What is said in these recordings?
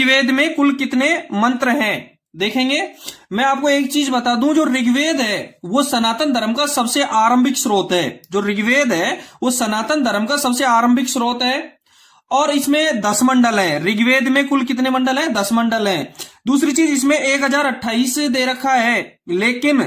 ऋग्वेद में कुल कितने मंत्र हैं देखेंगे। मैं आपको एक चीज बता दूं, जो ऋग्वेद है वो सनातन धर्म का सबसे आरंभिक स्रोत है। जो ऋग्वेद है वो सनातन धर्म का सबसे आरंभिक स्रोत है और इसमें 10 मंडल हैं। ऋग्वेद में कुल कितने मंडल हैं? 10 मंडल हैं। दूसरी चीज, इसमें 1028 दे रखा है, लेकिन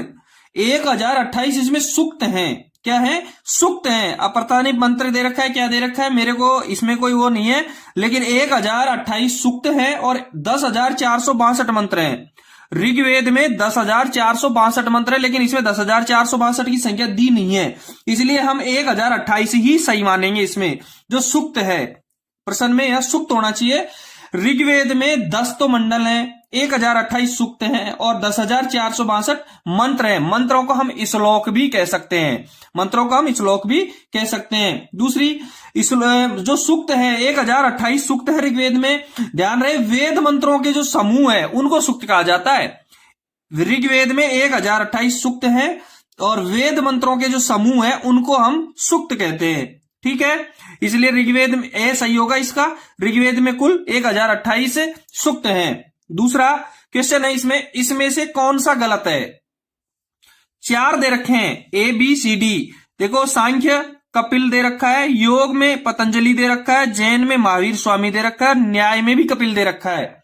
1028 इसमें सूक्त हैं। क्या है? सूक्त हैं। अब पता नहीं मंत्र दे रखा है क्या दे रखा है, मेरे को इसमें कोई वो नहीं है, लेकिन 1028 सूक्त है और 10,462 मंत्र हैं। ऋग्वेद में 10,462 मंत्र है, लेकिन इसमें 10,462 की संख्या दी नहीं है, इसलिए हम 1028 ही सही मानेंगे। इसमें जो सूक्त है, प्रश्न में यह सूक्त होना चाहिए। ऋग्वेद में 10 तो मंडल हैं, 1028 सूक्त हैं और 10,462 मंत्र हैं। मंत्रों को हम श्लोक भी कह सकते हैं, मंत्रों को हम श्लोक भी कह सकते हैं। दूसरी, जो सूक्त है 1028 सूक्त है ऋग्वेद में, ध्यान रहे वेद मंत्रों के जो समूह है उनको सूक्त कहा जाता है। ऋग्वेद में 1028 सूक्त है और वेद मंत्रों के जो समूह है उनको हम सूक्त कहते हैं। ठीक है, इसलिए ऋग्वेद में ए सही होगा इसका। ऋग्वेद में कुल 1028 सूक्त हैं। दूसरा क्वेश्चन है इसमें से कौन सा गलत है? 4 दे रखे हैं, ए बी सी डी। देखो, सांख्य कपिल दे रखा है, योग में पतंजलि दे रखा है, जैन में महावीर स्वामी दे रखा है, न्याय में भी कपिल दे रखा है।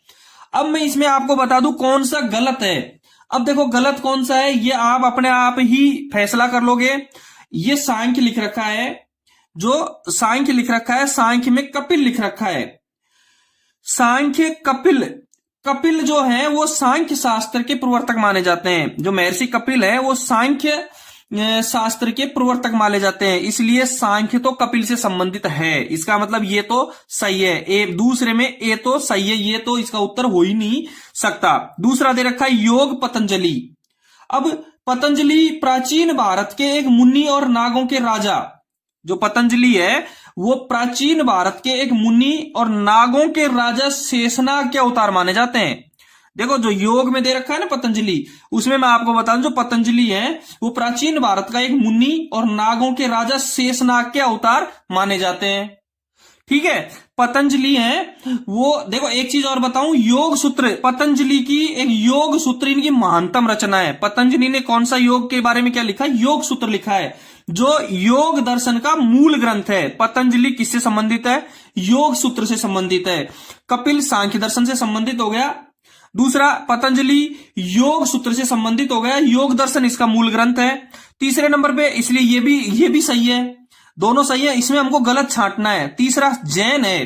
अब मैं इसमें आपको बता दूं कौन सा गलत है। अब देखो गलत कौन सा है ये आप अपने आप ही फैसला कर लोगे। ये सांख्य लिख रखा है, जो सांख्य लिख रखा है, सांख्य में कपिल लिख रखा है। सांख्य कपिल, कपिल जो है वो सांख्य शास्त्र के प्रवर्तक माने जाते हैं। जो महर्षि कपिल है वो सांख्य शास्त्र के प्रवर्तक माने जाते हैं, इसलिए सांख्य तो कपिल से संबंधित है। इसका मतलब ये तो सही है। ए दूसरे में ए तो सही है, ये तो इसका उत्तर हो ही नहीं सकता। दूसरा दे रखा है योग पतंजलि। अब पतंजलि प्राचीन भारत के एक मुनि और नागों के राजा, जो पतंजलि है वो प्राचीन भारत के एक मुनि और नागों के राजा शेषनाग के अवतार माने जाते हैं। देखो, जो योग में दे रखा है ना पतंजलि, उसमें मैं आपको बता दूं जो पतंजलि है वो प्राचीन भारत का एक मुनि और नागों के राजा शेषनाग के अवतार माने जाते हैं। ठीक है, पतंजलि है वो, देखो एक चीज और बताऊं, योग सूत्र, पतंजलि की एक योग सूत्र इनकी महानतम रचना है। पतंजलि ने कौन सा योग के बारे में क्या लिखा है? योग सूत्र लिखा है, जो योग दर्शन का मूल ग्रंथ है। पतंजलि किससे संबंधित है? योग सूत्र से संबंधित है। कपिल सांख्य दर्शन से संबंधित हो गया। दूसरा, पतंजलि योग सूत्र से संबंधित हो गया, योग दर्शन इसका मूल ग्रंथ है। तीसरे नंबर पे, इसलिए ये भी सही है, दोनों सही है। इसमें हमको गलत छांटना है। तीसरा जैन है।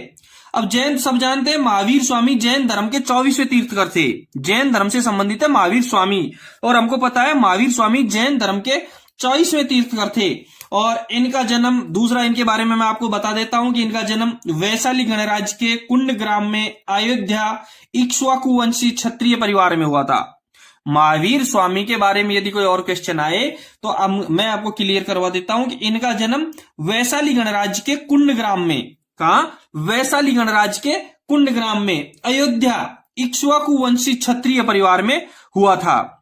अब जैन सब जानते हैं, महावीर स्वामी जैन धर्म के 24वें तीर्थकर थे। जैन धर्म से संबंधित है महावीर स्वामी, और हमको पता है महावीर स्वामी जैन धर्म के 24वें तीर्थकर थे। और इनका जन्म, दूसरा इनके बारे में मैं आपको बता देता हूं कि इनका जन्म वैशाली गणराज्य के कुंड ग्राम में अयोध्या इक्ष्वाकु वंशी क्षत्रिय परिवार में हुआ था। महावीर स्वामी के बारे में यदि कोई और क्वेश्चन आए तो अब मैं आपको क्लियर करवा देता हूं कि इनका जन्म वैशाली गणराज्य के कुंड ग्राम में, कहा? वैशाली गणराज्य के कुंड ग्राम में अयोध्या इक्ष्वाकु वंशी क्षत्रिय परिवार में हुआ था।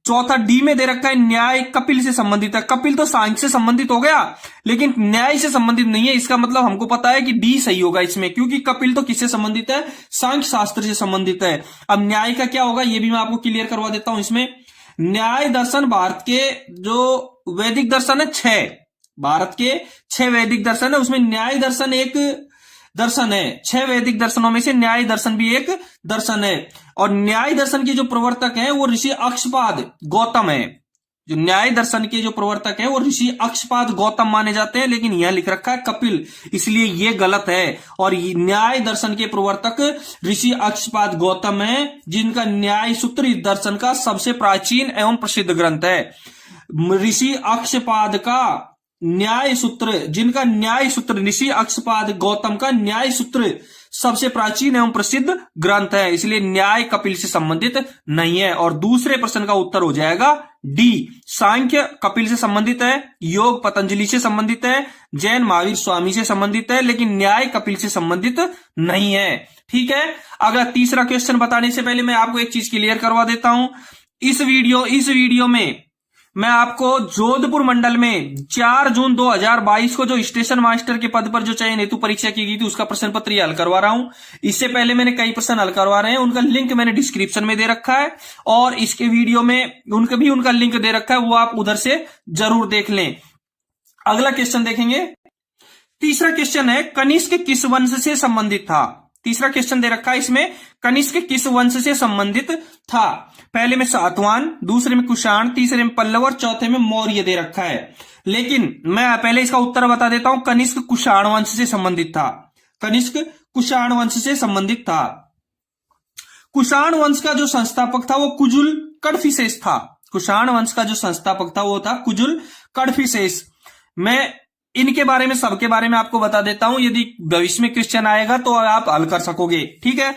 चौथा डी में दे रखा है न्याय कपिल से संबंधित है। कपिल तो सांख्य से संबंधित हो गया, लेकिन न्याय से संबंधित नहीं है। इसका मतलब हमको पता है कि डी सही होगा इसमें, क्योंकि कपिल तो किससे संबंधित है? सांख्य शास्त्र से संबंधित है। अब न्याय का क्या होगा ये भी मैं आपको क्लियर करवा देता हूं। इसमें न्याय दर्शन भारत के जो वैदिक दर्शन है 6, भारत के 6 वैदिक दर्शन है, उसमें न्याय दर्शन एक दर्शन है। 6 वैदिक दर्शनों में से न्याय दर्शन भी एक दर्शन है। और न्याय दर्शन के जो प्रवर्तक हैं वो ऋषि अक्षपाद गौतम है। जो न्याय दर्शन के जो प्रवर्तक हैं वो ऋषि अक्षपाद गौतम माने जाते हैं, लेकिन यह लिख रखा है कपिल, इसलिए ये गलत है। और न्याय दर्शन के प्रवर्तक ऋषि अक्षपाद गौतम है, जिनका न्याय सूत्र इस दर्शन का सबसे प्राचीन एवं प्रसिद्ध ग्रंथ है। ऋषि अक्षपाद का न्याय सूत्र, जिनका न्याय सूत्र ऋषि अक्षपाद गौतम का न्याय सूत्र सबसे प्राचीन एवं प्रसिद्ध ग्रंथ है, इसलिए न्याय कपिल से संबंधित नहीं है। और दूसरे प्रश्न का उत्तर हो जाएगा डी, सांख्य कपिल से संबंधित है, योग पतंजलि से संबंधित है, जैन महावीर स्वामी से संबंधित है, लेकिन न्याय कपिल से संबंधित नहीं है। ठीक है, अगला तीसरा क्वेश्चन बताने से पहले मैं आपको एक चीज क्लियर करवा देता हूं। इस वीडियो में मैं आपको जोधपुर मंडल में 4 जून 2022 को जो स्टेशन मास्टर के पद पर जो चयन हेतु परीक्षा की गई थी उसका प्रश्न पत्र ये हल करवा रहा हूं। इससे पहले मैंने कई प्रश्न हल करवा रहे हैं, उनका लिंक मैंने डिस्क्रिप्शन में दे रखा है और इसके वीडियो में उनका लिंक दे रखा है, वो आप उधर से जरूर देख लें। अगला क्वेश्चन देखेंगे। तीसरा क्वेश्चन है कनिष्क किस वंश से संबंधित था। तीसरा क्वेश्चन दे रखा है इसमें, कनिष्क किस वंश से संबंधित था। पहले में सातवाहन, दूसरे में कुषाण, तीसरे में पल्लव और चौथे में मौर्य दे रखा है। लेकिन मैं पहले इसका उत्तर बता देता हूं, कनिष्क कुषाण वंश से संबंधित था। कनिष्क कुषाण वंश से संबंधित था। कुषाण वंश का जो संस्थापक था वो कुजुल कडफिसेस था। कुषाण वंश का जो संस्थापक था वो था कुजुल कडफिसेस। मैं इनके बारे में, सबके बारे में आपको बता देता हूं, यदि भविष्य में क्वेश्चन आएगा तो आप हल कर सकोगे। ठीक है,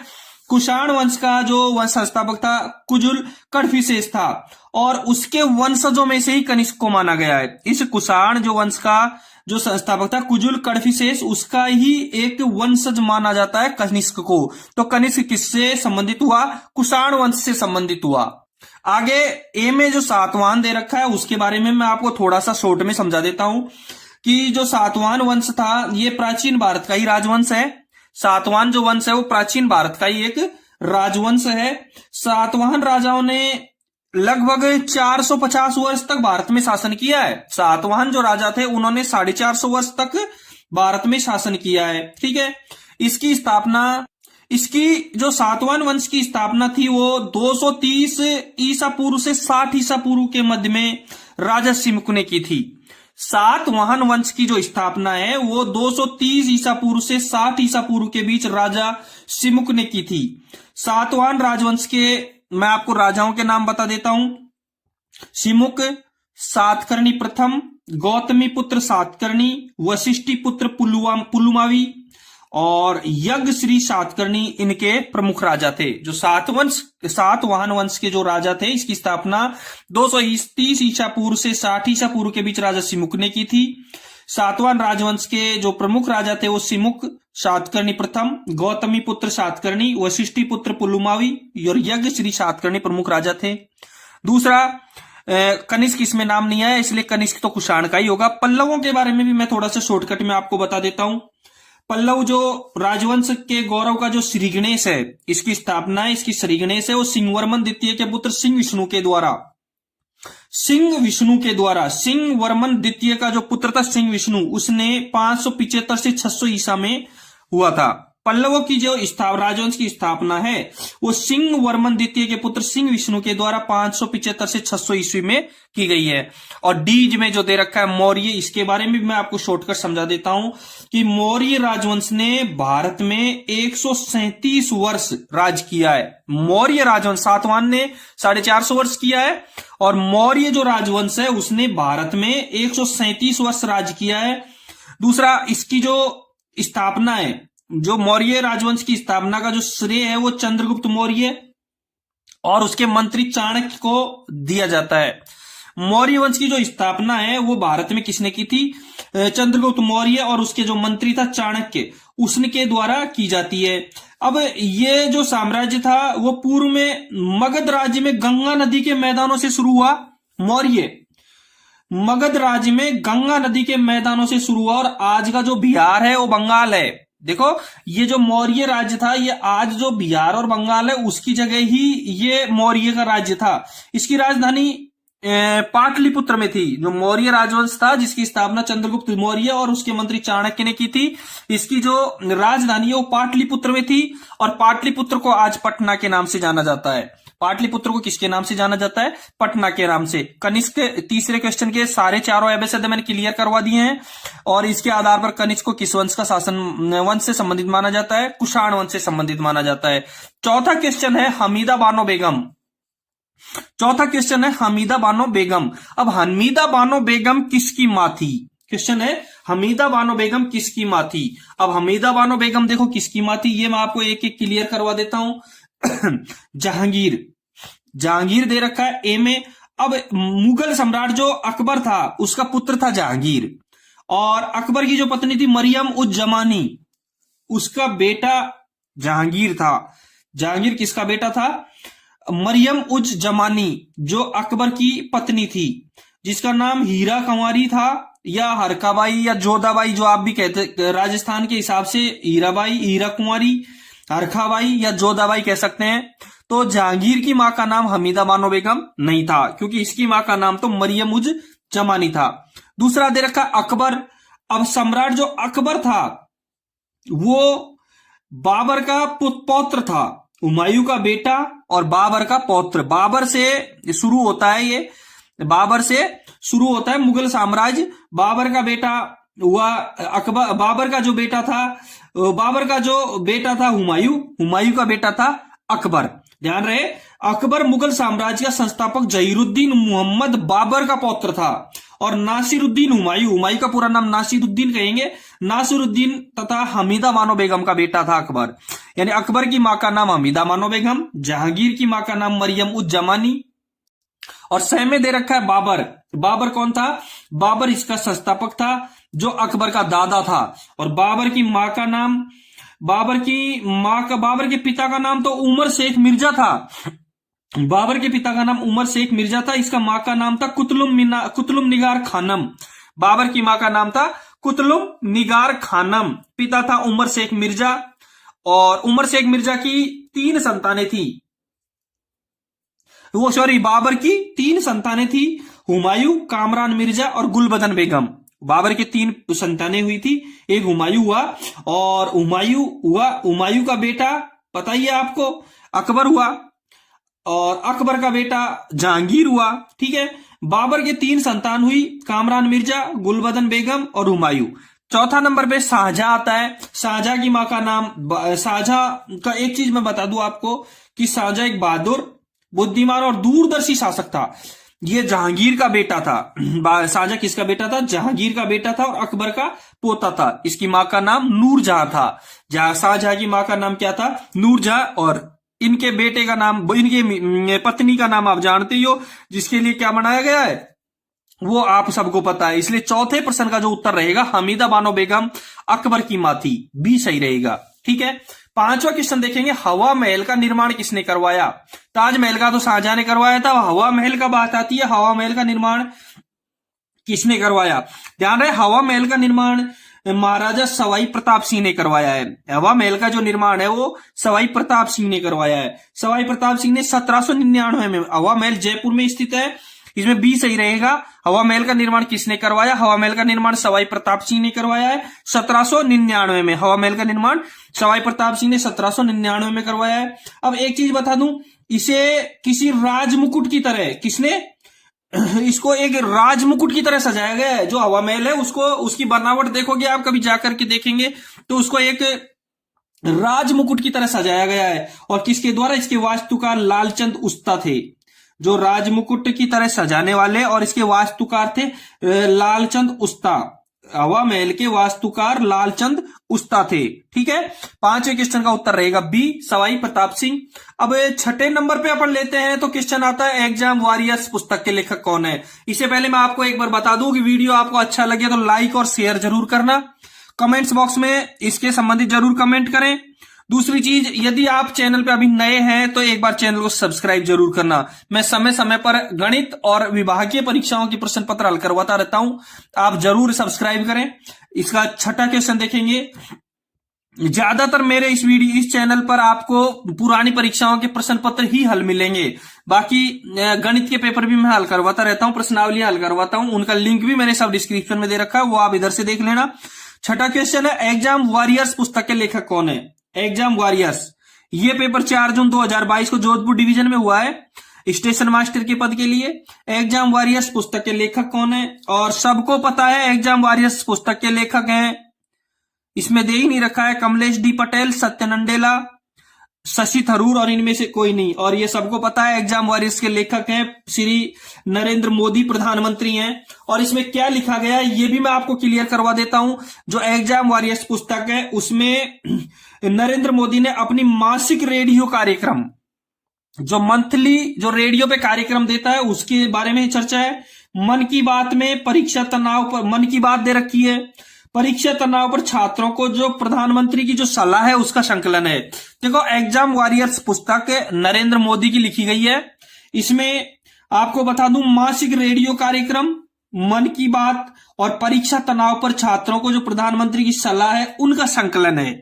कुषाण वंश का जो वंश संस्थापक था कुजुल कडफिसेस था और उसके वंशजों में से ही कनिष्क को माना गया है। इस कुषाण जो वंश का जो संस्थापक था कुजुल कडफिसेस, उसका ही एक वंशज माना जाता है कनिष्क को। तो कनिष्क किससे संबंधित हुआ? कुषाण वंश से संबंधित हुआ। आगे ए में जो सातवाहन दे रखा है उसके बारे में मैं आपको थोड़ा सा शॉर्ट में समझा देता हूं कि जो सातवाहन वंश था ये प्राचीन भारत का ही राजवंश है। सातवाहन जो वंश है वो प्राचीन भारत का ही एक राजवंश है। सातवाहन राजाओं ने लगभग 450 वर्ष तक भारत में शासन किया है। सातवाहन जो राजा थे उन्होंने 450 वर्ष तक भारत में शासन किया है। ठीक है, इसकी जो सातवाहन वंश की स्थापना थी वो 230 ईसा पूर्व से 60 ईसा पूर्व के मध्य में राजा सिमुक ने की थी। सातवाहन वंश की जो स्थापना है वो 230 ईसा पूर्व से 60 ईसा पूर्व के बीच राजा सिमुक ने की थी। सातवाहन राजवंश के मैं आपको राजाओं के नाम बता देता हूं। सिमुक, सातकर्णी प्रथम, गौतमी पुत्र सातकर्णी, वशिष्ठी पुत्र पुलुमावी और यज्ञ श्री सातकर्णी इनके प्रमुख राजा थे। जो सातवाहन वंश के जो राजा थे इसकी स्थापना 230 ईसा पूर्व से 60 ईसा पूर्व के बीच राजा सिमुक ने की थी। सातवाहन राजवंश के जो प्रमुख राजा थे वो सिमुक, सातकर्णी प्रथम, गौतमी पुत्र सातकर्णी, वशिष्ठी पुत्र पुलुमावी और यज्ञ श्री सातकर्णी प्रमुख राजा थे। दूसरा, कनिष्क इसमें नाम नहीं आया इसलिए कनिष्क तो कुषाण का ही होगा। पल्लवों के बारे में भी मैं थोड़ा सा शॉर्टकट में आपको बता देता हूं। पल्लव जो राजवंश के गौरव का जो श्रीगणेश है, इसकी स्थापना है, इसकी श्रीगणेश है वो सिंहवर्मन द्वितीय के पुत्र सिंह विष्णु के द्वारा सिंहवर्मन द्वितीय का जो पुत्र था सिंह विष्णु, उसने 575 से 600 ईसा में हुआ था। पल्लवों की जो राजवंश की स्थापना है वो सिंहवर्मन द्वितीय के पुत्र सिंह विष्णु के द्वारा 575 से 600 ईस्वी में की गई है। और डी में जो दे रखा है मौर्य, इसके बारे में मैं आपको शॉर्टकट समझा देता हूं कि मौर्य राजवंश ने भारत में 137 वर्ष राज किया है। मौर्य राजवंश, सातवाहन ने 450 वर्ष किया है और मौर्य जो राजवंश है उसने भारत में 137 वर्ष राज किया है। दूसरा, इसकी जो स्थापना है, जो मौर्य राजवंश की स्थापना का जो श्रेय है वो चंद्रगुप्त मौर्य और उसके मंत्री चाणक्य को दिया जाता है। मौर्य वंश की जो स्थापना है वो भारत में किसने की थी? चंद्रगुप्त मौर्य और उसके जो मंत्री था चाणक्य, उसके द्वारा की जाती है। अब ये जो साम्राज्य था वो पूर्व में मगध राज्य में गंगा नदी के मैदानों से शुरू हुआ। मौर्य मगध राज्य में गंगा नदी के मैदानों से शुरू हुआ और आज का जो बिहार है वो बंगाल है। देखो, ये जो मौर्य राज्य था ये आज जो बिहार और बंगाल है उसकी जगह ही ये मौर्य का राज्य था। इसकी राजधानी पाटलिपुत्र में थी। जो मौर्य राजवंश था जिसकी स्थापना चंद्रगुप्त मौर्य और उसके मंत्री चाणक्य ने की थी, इसकी जो राजधानी है वो पाटलिपुत्र में थी और पाटलिपुत्र को आज पटना के नाम से जाना जाता है। पाटलिपुत्र को किसके नाम से जाना जाता है? पटना के नाम से। कनिष्क तीसरे क्वेश्चन के सारे चारों एबीसीडी मैंने क्लियर करवा दिए हैं और इसके आधार पर कनिष्क को किस वंश का शासन वंश से संबंधित माना जाता है? कुषाण वंश से संबंधित माना जाता है। चौथा क्वेश्चन है हमीदा बानो बेगम। चौथा क्वेश्चन है हमीदा बानो बेगम। अब हमीदा बानो बेगम किसकी मां थी? क्वेश्चन है हमीदा बानो बेगम किसकी मां थी? अब हमीदा बानो बेगम देखो किसकी मां थी, ये मैं आपको एक एक क्लियर करवा देता हूं। जहांगीर दे रखा है ए में। अब मुगल सम्राट जो अकबर था उसका पुत्र था जहांगीर और अकबर की जो पत्नी थी मरियम उज जमानी, उसका बेटा जहांगीर था। जहांगीर किसका बेटा था? मरियम उज जमानी जो अकबर की पत्नी थी। जिसका नाम हीरा कुंवारी था, या हरकाबाई या जोधाबाई, जो आप भी कहते राजस्थान के हिसाब से हीराबाई, हीरा कुंवारी, हरखाबाई या जोधाबाई कह सकते हैं। तो जहांगीर की मां का नाम हमीदा बानो बेगम नहीं था, क्योंकि इसकी मां का नाम तो मरियम उज जमानी था। दूसरा दे रखा अकबर। अब सम्राट जो अकबर था वो बाबर का पौत्र था, हुमायूं का बेटा और बाबर का पौत्र। बाबर से शुरू होता है, ये बाबर से शुरू होता है मुगल साम्राज्य। बाबर का बेटा हुआ अकबर, बाबर का जो बेटा था, बाबर का जो बेटा था हुमायूं, हुमायूं का बेटा था अकबर। ध्यान रहे, अकबर मुगल साम्राज्य का संस्थापक जहीरुद्दीन मोहम्मद बाबर का पौत्र था, और नासिरुद्दीन हुमायूं, हुमायूं का पूरा नाम नासिरुद्दीन कहेंगे, नासिरुद्दीन तथा हमीदा बानो बेगम का बेटा था अकबर। यानी अकबर की मां का नाम हमीदा बानो बेगम, जहांगीर की मां का नाम मरियम उज जमानी, और सह में दे रखा है बाबर। बाबर कौन था? बाबर इसका संस्थापक था, जो अकबर का दादा था। और बाबर की मां का नाम, बाबर के पिता का नाम तो उमर शेख मिर्जा था। बाबर के पिता का नाम उमर शेख मिर्जा था। इसका मां का नाम था कुतुलुम निगार खानम। बाबर की मां का नाम था कुतुलुम निगार खानम, पिता था उमर शेख मिर्जा। और उमर शेख मिर्जा की 3 संतानें थी, बाबर की 3 संतानें थी, हुमायूं, कामरान मिर्जा और गुलबदन बेगम। बाबर की 3 संतानें हुई थी, एक हुमायूं हुआ, और हुमायूं का बेटा पता ही है आपको अकबर हुआ, और अकबर का बेटा जहांगीर हुआ। ठीक है, बाबर के 3 संतान हुई, कामरान मिर्जा, गुलबदन बेगम और हुमायूं। चौथा नंबर पे शाहजहां आता है। शाहजहां की मां का नाम, शाहजहां का एक चीज मैं बता दूं आपको कि शाहजहां एक बहादुर, बुद्धिमान और दूरदर्शी शासक था। ये जहांगीर का बेटा था। शाहजहां किसका बेटा था? जहांगीर का बेटा था, और अकबर का पोता था। इसकी मां का नाम नूरजहां था। शाहजहां की मां का नाम क्या था? नूरजहां। और इनके बेटे का नाम, इनके पत्नी का नाम आप जानते ही हो, जिसके लिए क्या बनाया गया है वो आप सबको पता है। इसलिए चौथे प्रश्न का जो उत्तर रहेगा हमीदा बानो बेगम अकबर की मां थी, बी सही रहेगा। ठीक है, 5वां क्वेश्चन देखेंगे, हवा महल का निर्माण किसने करवाया? ताजमहल का तो शाहजहां ने करवाया था, हवा महल का बात आती है, हवा महल का निर्माण किसने करवाया? ध्यान रहे, हवा महल का निर्माण महाराजा सवाई प्रताप सिंह ने करवाया है। हवा महल का जो निर्माण है वो सवाई प्रताप सिंह ने करवाया है। सवाई प्रताप सिंह ने 1799 में, हवा महल जयपुर में स्थित है, इसमें बी सही रहेगा। हवा महल का निर्माण किसने करवाया? हवा महल का निर्माण सवाई प्रताप सिंह ने करवाया है 1799 में। हवा महल का निर्माण सवाई प्रताप सिंह ने 1799 में करवाया है। अब एक चीज बता दूं, इसे किसी राजमुकुट की तरह, इसको एक राजमुकुट की तरह सजाया गया है। जो हवा महल है उसको, उसकी बनावट देखोगे आप, कभी जाकर के देखेंगे तो उसको एक राजमुकुट की तरह सजाया गया है। और किसके द्वारा? इसके वास्तुकार लालचंद उस्ता थे, जो राजमुकुट की तरह सजाने वाले, और इसके वास्तुकार थे लालचंद उस्ता। हवा महल के वास्तुकार लालचंद उस्ता थे। ठीक है, 5वें क्वेश्चन का उत्तर रहेगा बी, सवाई प्रताप सिंह। अब 6ठे नंबर पे अपन लेते हैं तो क्वेश्चन आता है, एग्जाम वॉरियर्स पुस्तक के लेखक कौन है? इससे पहले मैं आपको एक बार बता दूं कि वीडियो आपको अच्छा लगे तो लाइक और शेयर जरूर करना, कमेंट्स बॉक्स में इसके संबंधित जरूर कमेंट करें। दूसरी चीज, यदि आप चैनल पे अभी नए हैं तो एक बार चैनल को सब्सक्राइब जरूर करना। मैं समय समय पर गणित और विभागीय परीक्षाओं के प्रश्न पत्र हल करवाता रहता हूं, आप जरूर सब्सक्राइब करें। इसका 6ठा क्वेश्चन देखेंगे। ज्यादातर मेरे इस चैनल पर आपको पुरानी परीक्षाओं के प्रश्न पत्र ही हल मिलेंगे। बाकी गणित के पेपर भी मैं हल करवाता रहता हूं, प्रश्नावली हल करवाता हूं, उनका लिंक भी मैंने सब डिस्क्रिप्शन में दे रखा है, वो आप इधर से देख लेना। 6ठा क्वेश्चन है, एग्जाम वॉरियर्स पुस्तक के लेखक कौन है? एग्जाम वॉरियर्स, ये पेपर 4 जून 2022 को जोधपुर डिवीजन में हुआ है, स्टेशन मास्टर के पद के लिए। एग्जाम वॉरियर्स पुस्तक के लेखक कौन है? और सबको पता है एग्जाम वॉरियर्स पुस्तक के लेखक हैं, इसमें दे ही नहीं रखा है, कमलेश डी पटेल, सत्य नंडेला, शशि थरूर, और इनमें से कोई नहीं। और ये सबको पता है एग्जाम वॉरियर्स के लेखक हैं श्री नरेंद्र मोदी, प्रधानमंत्री हैं। और इसमें क्या लिखा गया है ये भी मैं आपको क्लियर करवा देता हूं। जो एग्जाम वॉरियर्स पुस्तक है उसमें नरेंद्र मोदी ने अपनी मासिक रेडियो कार्यक्रम, जो मंथली जो रेडियो पे कार्यक्रम देता है उसके बारे में चर्चा है। मन की बात में परीक्षा तनाव पर, मन की बात दे रखी है, परीक्षा तनाव पर छात्रों को जो प्रधानमंत्री की जो सलाह है उसका संकलन है। देखो, एग्जाम वॉरियर्स पुस्तक नरेंद्र मोदी की लिखी गई है। इसमें आपको बता दूं, मासिक रेडियो कार्यक्रम मन की बात और परीक्षा तनाव पर छात्रों को जो प्रधानमंत्री की सलाह है उनका संकलन है।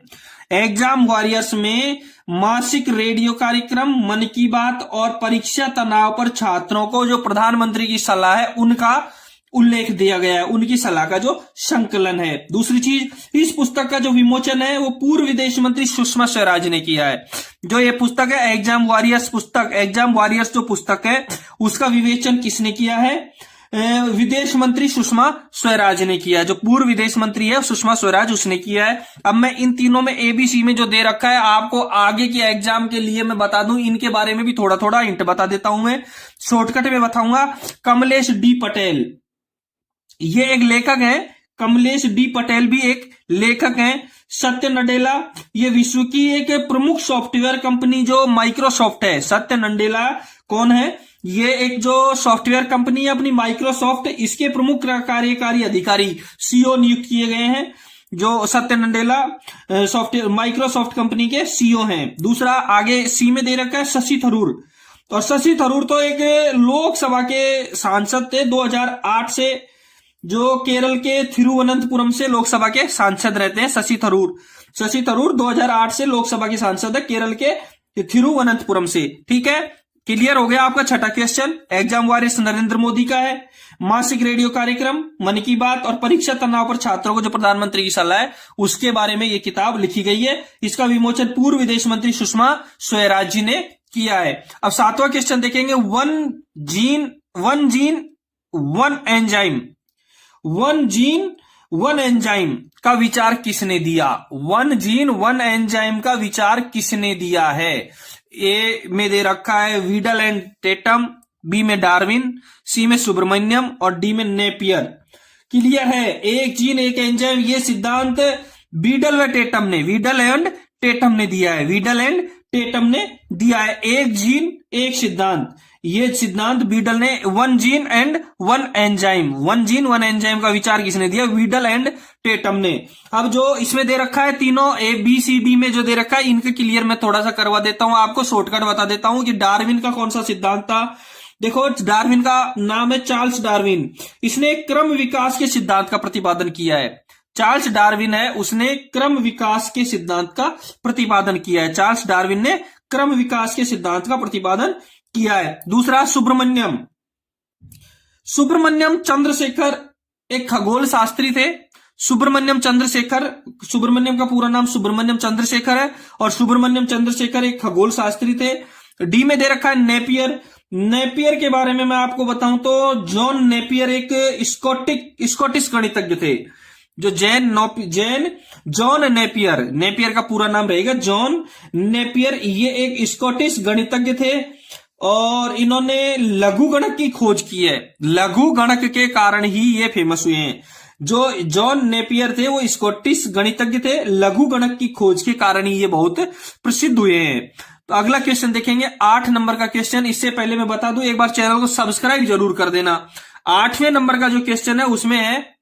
एग्जाम वॉरियर्स में मासिक रेडियो कार्यक्रम मन की बात और परीक्षा तनाव पर छात्रों को जो प्रधानमंत्री की सलाह है उनका उल्लेख दिया गया है, उनकी सलाह का जो संकलन है। दूसरी चीज, इस पुस्तक का जो विमोचन है वो पूर्व विदेश मंत्री सुषमा स्वराज ने किया है। जो ये पुस्तक है एग्जाम वॉरियर्स पुस्तक, एग्जाम वॉरियर्स जो पुस्तक है उसका विवेचन किसने किया है? विदेश मंत्री सुषमा स्वराज ने किया है। जो पूर्व विदेश मंत्री है सुषमा स्वराज उसने किया है। अब मैं इन तीनों में एबीसी में जो दे रखा है आपको आगे के एग्जाम के लिए मैं बता दूं, इनके बारे में भी थोड़ा थोड़ा हिंट बता देता हूं। मैं शॉर्टकट में बताऊंगा। कमलेश डी पटेल ये एक लेखक है, कमलेश डी पटेल भी एक लेखक हैं। सत्य नडेला ये विश्व की एक प्रमुख सॉफ्टवेयर कंपनी जो माइक्रोसॉफ्ट है। सत्य नडेला कौन है? ये एक जो सॉफ्टवेयर कंपनी है अपनी माइक्रोसॉफ्ट, इसके प्रमुख कार्यकारी अधिकारी सीईओ नियुक्त किए गए हैं। जो सत्य नडेला सॉफ्टवेयर माइक्रोसॉफ्ट कंपनी के सीईओ हैं। दूसरा आगे सी में दे रखा है शशि थरूर। और शशि थरूर तो एक लोकसभा के सांसद थे 2008 से, जो केरल के थिरुवनंतपुरम से लोकसभा के सांसद रहते हैं। शशि थरूर 2008 से लोकसभा के सांसद है केरल के थिरुवनंतपुरम से। ठीक है, क्लियर हो गया आपका छठा question. Exam warriors Narendra Modi का है। मासिक रेडियो कार्यक्रम मन की बात और परीक्षा तनाव पर छात्रों को जो प्रधानमंत्री की सलाह है उसके बारे में ये किताब लिखी गई है। इसका विमोचन पूर्व विदेश मंत्री सुषमा स्वराज जी ने किया है। अब सातवां क्वेश्चन देखेंगे। वन जीन वन एंजाइम का विचार किसने दिया? वन जीन वन एंजाइम का विचार किसने दिया है? ए में दे रखा है वीडल एंड टेटम, बी में डार्विन, सी में सुब्रमण्यम और डी में नेपियर। क्लियर है? एक जीन एक एंजाइम ये सिद्धांत वीडल एंड टेटम ने दिया है। वीडल एंड टेटम ने दिया है। एक जीन एक सिद्धांत, ये सिद्धांत बीडल ने वन जीन वन एंजाइम का विचार किसने दिया? वीडल एंड टेटम ने। अब जो इसमें दे रखा है तीनों ए बी सी डी में जो दे रखा है इनके क्लियर मैं थोड़ा सा करवा देता हूं आपको, शॉर्टकट बता देता हूं कि डार्विन का कौन सा सिद्धांत था। देखो डार्विन का नाम है चार्ल्स डार्विन। इसने क्रम विकास के सिद्धांत का प्रतिपादन किया है। चार्ल्स डार्विन है, उसने क्रम विकास के सिद्धांत का प्रतिपादन किया है। चार्ल्स डार्विन ने क्रम विकास के सिद्धांत का प्रतिपादन किया है। दूसरा सुब्रमण्यम चंद्रशेखर एक खगोल शास्त्री थे। सुब्रमण्यम का पूरा नाम सुब्रमण्यम चंद्रशेखर है और सुब्रमण्यम चंद्रशेखर एक खगोल शास्त्री थे। डी में दे रखा है नेपियर के बारे में मैं आपको बताऊं तो जॉन नेपियर एक स्कॉटिश गणितज्ञ थे। जो जॉन नेपियर का पूरा नाम रहेगा जॉन नेपियर, ये एक स्कॉटिश गणितज्ञ थे और इन्होंने लघु गणक की खोज की है। लघु गणक के कारण ही ये फेमस हुए हैं। जो जॉन नेपियर थे वो स्कॉटिश गणितज्ञ थे, लघु गणक की खोज के कारण ही ये बहुत प्रसिद्ध हुए हैं। तो अगला क्वेश्चन देखेंगे 8 नंबर का क्वेश्चन। इससे पहले मैं बता दूं एक बार चैनल को सब्सक्राइब जरूर कर देना। 8वें नंबर का जो क्वेश्चन है उसमें है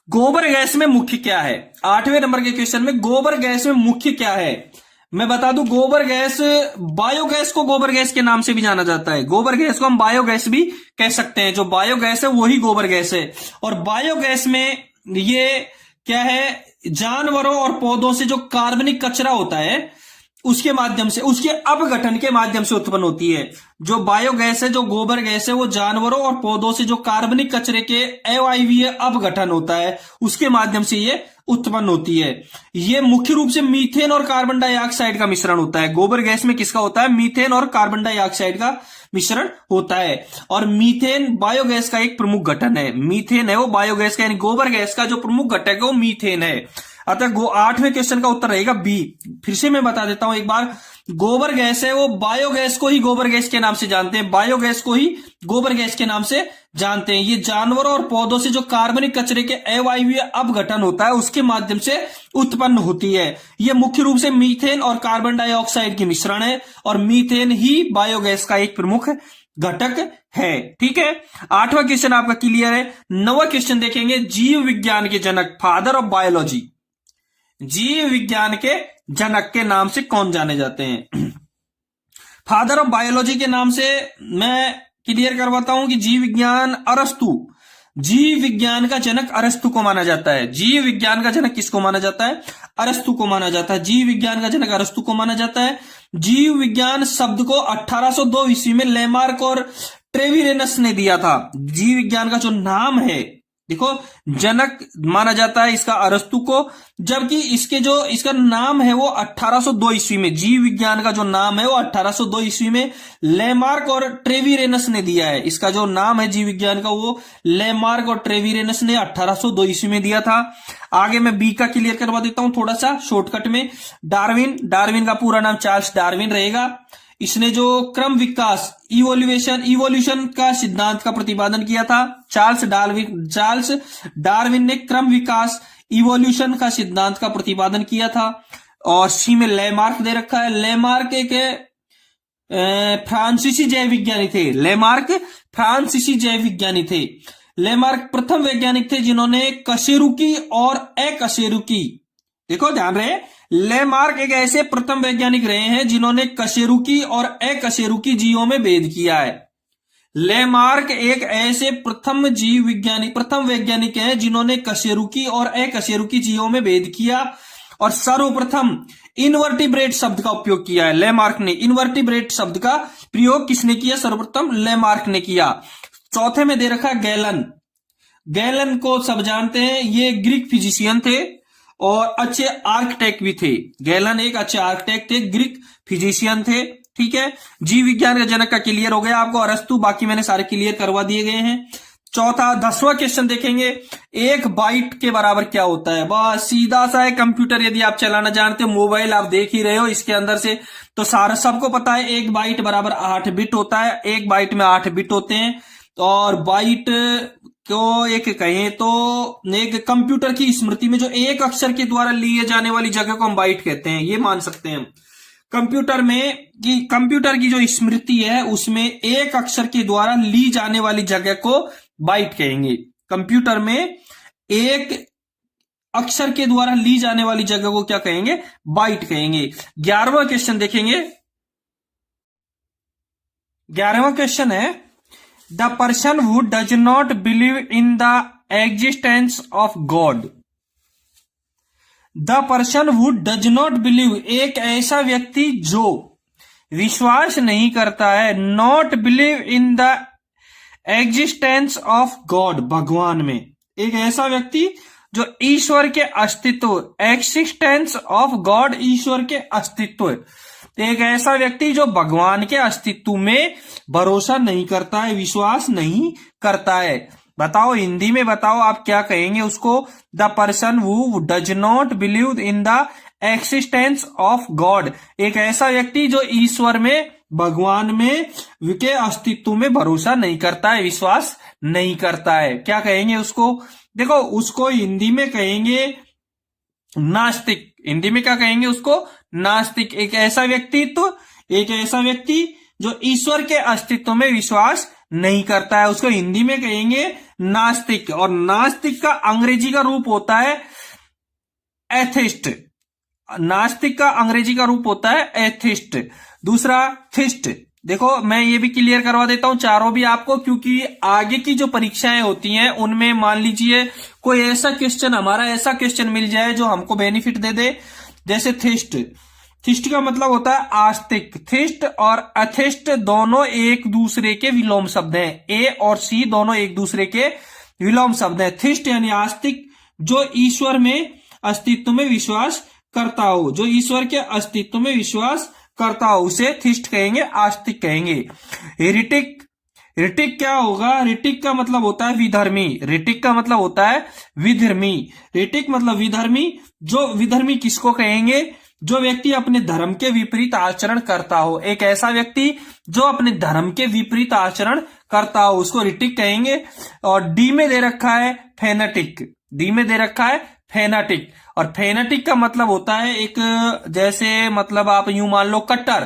गोबर गैस में मुख्य क्या है? 8वें नंबर के क्वेश्चन में गोबर गैस में मुख्य क्या है? मैं बता दूं गोबर गैस, बायोगैस को गोबर गैस के नाम से भी जाना जाता है। गोबर गैस को हम बायोगैस भी कह सकते हैं। जो बायोगैस है वही गोबर गैस है। और बायोगैस में ये क्या है? जानवरों और पौधों से जो कार्बनिक कचरा होता है उसके माध्यम से, उसके अपघटन के माध्यम से उत्पन्न होती है। जो बायोगैस है, जो गोबर गैस है, वो जानवरों और पौधों से जो कार्बनिक कचरे के अवायवीय अपघटन होता है उसके माध्यम से ये उत्पन्न होती है। ये मुख्य रूप से मीथेन और कार्बन डाइऑक्साइड का मिश्रण होता है। गोबर गैस में किसका होता है? मीथेन और कार्बन डाइऑक्साइड का मिश्रण होता है। और मीथेन बायोगैस का एक प्रमुख घटक है। मीथेन है वो बायोगैस का, यानी गोबर गैस का जो प्रमुख घटक है वो मीथेन है। अतः 8वें क्वेश्चन का उत्तर रहेगा बी। फिर से मैं बता देता हूं एक बार, गोबर गैस है वो बायोगैस को ही गोबर गैस के नाम से जानते हैं। बायोगैस को ही गोबर गैस के नाम से जानते हैं। ये जानवरों और पौधों से जो कार्बनिक कचरे के अवायवीय अपघटन होता है उसके माध्यम से उत्पन्न होती है। ये मुख्य रूप से मीथेन और कार्बन डाइऑक्साइड के मिश्रण है और मीथेन ही बायोगैस का एक प्रमुख घटक है। ठीक है, 8वां क्वेश्चन आपका क्लियर है। 9वां क्वेश्चन देखेंगे। जीव विज्ञान के जनक, फादर ऑफ बायोलॉजी, जीव विज्ञान के जनक के नाम से कौन जाने जाते हैं? फादर ऑफ बायोलॉजी के नाम से मैं क्लियर करवाता हूं कि जीव विज्ञान अरस्तु, जीव विज्ञान का जनक अरस्तु को माना जाता है। जीव विज्ञान का जनक किसको माना जाता है? अरस्तु को माना जाता है। जीव विज्ञान का जनक अरस्तु को माना जाता है। जीव विज्ञान शब्द को 1802 ईस्वी में लेमार्क और ट्रेविरेनस ने दिया था। जीव विज्ञान का जो नाम है, देखो, जनक माना जाता है इसका अरस्तु को, जबकि इसका नाम है वो 1802 ईस्वी में, जीव विज्ञान का जो नाम है वो 1802 ईस्वी में लेमार्क और ट्रेविरेनस ने दिया है। इसका जो नाम है जीव विज्ञान का वो लेमार्क और ट्रेविरेनस ने 1802 ईस्वी में दिया था। आगे मैं बी का क्लियर करवा देता हूं थोड़ा सा शॉर्टकट में। डार्विन का पूरा नाम चार्ल्स डार्विन रहेगा। इसने जो क्रम विकास, इवोल्यूशन का सिद्धांत का प्रतिपादन किया था। चार्ल्स डार्विन ने क्रम विकास, इवोल्यूशन का सिद्धांत का प्रतिपादन किया था। और सी में लेमार्क दे रखा है। लेमार्क एक फ्रांसीसी जैव विज्ञानी थे। लेमार्क फ्रांसीसी जैव विज्ञानी थे। लेमार्क प्रथम वैज्ञानिक थे जिन्होंने कशेरुकी और अकशेरुकी, देखो ध्यान रहे, लेमार्क एक ऐसे प्रथम वैज्ञानिक रहे हैं जिन्होंने कशेरुकी और अकशेरुकी जीवों में भेद किया है। लेमार्क एक ऐसे प्रथम वैज्ञानिक हैं जिन्होंने कशेरुकी और अकशेरुकी जीवों में भेद किया और सर्वप्रथम इनवर्टिब्रेट शब्द का उपयोग किया है। लेमार्क ने इनवर्टिब्रेट शब्द का प्रयोग किसने किया? सर्वप्रथम लेमार्क ने किया। चौथे में दे रखा गैलन को सब जानते हैं, ये ग्रीक फिजिशियन थे और अच्छे आर्किटेक्ट भी थे। गैलन एक अच्छे आर्किटेक्ट थे, ग्रीक फिजिशियन थे। ठीक है, जीव विज्ञान का जनक का क्लियर हो गया आपको अरस्तु, बाकी मैंने सारे क्लियर करवा दिए गए हैं। चौथा 10वां क्वेश्चन देखेंगे, एक बाइट के बराबर क्या होता है? बस सीधा सा है। कंप्यूटर यदि आप चलाना जानते हो, मोबाइल आप देख ही रहे हो इसके अंदर से, तो सारा सबको पता है एक बाइट बराबर 8 बिट होता है। एक बाइट में 8 बिट होते हैं और बाइट को एक कहें तो एक कंप्यूटर की स्मृति में जो एक अक्षर के द्वारा लिए जाने वाली जगह को हम बाइट कहते हैं, ये मान सकते हैं हम। कंप्यूटर की जो स्मृति है उसमें एक अक्षर के द्वारा ली जाने वाली जगह को बाइट कहेंगे। कंप्यूटर में एक अक्षर के द्वारा ली जाने वाली जगह को क्या कहेंगे? बाइट कहेंगे। 11वां क्वेश्चन देखेंगे। 11वां क्वेश्चन है, the person who does not believe in the existence of God. The person who does not believe, एक ऐसा व्यक्ति जो विश्वास नहीं करता है, not believe in the existence of God, भगवान में। एक ऐसा व्यक्ति जो ईश्वर के अस्तित्व, एक्सिस्टेंस ऑफ गॉड, ईश्वर के अस्तित्व, एक ऐसा व्यक्ति जो भगवान के अस्तित्व में भरोसा नहीं करता है, विश्वास नहीं करता है। बताओ हिंदी में बताओ आप क्या कहेंगे उसको? The person who does not believe in the existence of God, एक ऐसा व्यक्ति जो ईश्वर में, भगवान में के अस्तित्व में भरोसा नहीं करता है, विश्वास नहीं करता है। क्या कहेंगे उसको? देखो, उसको हिंदी में कहेंगे नास्तिक। हिंदी में क्या कहेंगे उसको? नास्तिक। एक ऐसा व्यक्ति जो ईश्वर के अस्तित्व में विश्वास नहीं करता है, उसको हिंदी में कहेंगे नास्तिक। और नास्तिक का अंग्रेजी का रूप होता है एथिस्ट। नास्तिक का अंग्रेजी का रूप होता है एथिस्ट। दूसरा थिस्ट। देखो मैं ये भी क्लियर करवा देता हूं चारों भी आपको, क्योंकि आगे की जो परीक्षाएं होती हैं उनमें मान लीजिए कोई ऐसा क्वेश्चन मिल जाए जो हमको बेनिफिट दे दे, जैसे थिस्ट। थिस्ट का मतलब होता है आस्तिक। थिस्ट और अथिस्ट दोनों एक दूसरे के विलोम शब्द हैं। ए और सी दोनों एक दूसरे के विलोम शब्द हैं। थिस्ट यानी आस्तिक, जो ईश्वर में अस्तित्व में विश्वास करता हो, जो ईश्वर के अस्तित्व में विश्वास करता हो उसे थिस्ट कहेंगे, आस्तिक कहेंगे। रिटिक क्या होगा? रिटिक का मतलब होता है विधर्मी। रिटिक का मतलब होता है विधर्मी। रिटिक मतलब विधर्मी। जो विधर्मी किसको कहेंगे? जो व्यक्ति अपने धर्म के विपरीत आचरण करता हो। एक ऐसा व्यक्ति जो अपने धर्म के विपरीत आचरण करता हो उसको रिटिक कहेंगे। और डी में दे रखा है फेनेटिक। डी में दे रखा है फेनेटिक। और फेनेटिक का मतलब होता है एक, जैसे मतलब आप यूं मान लो कट्टर।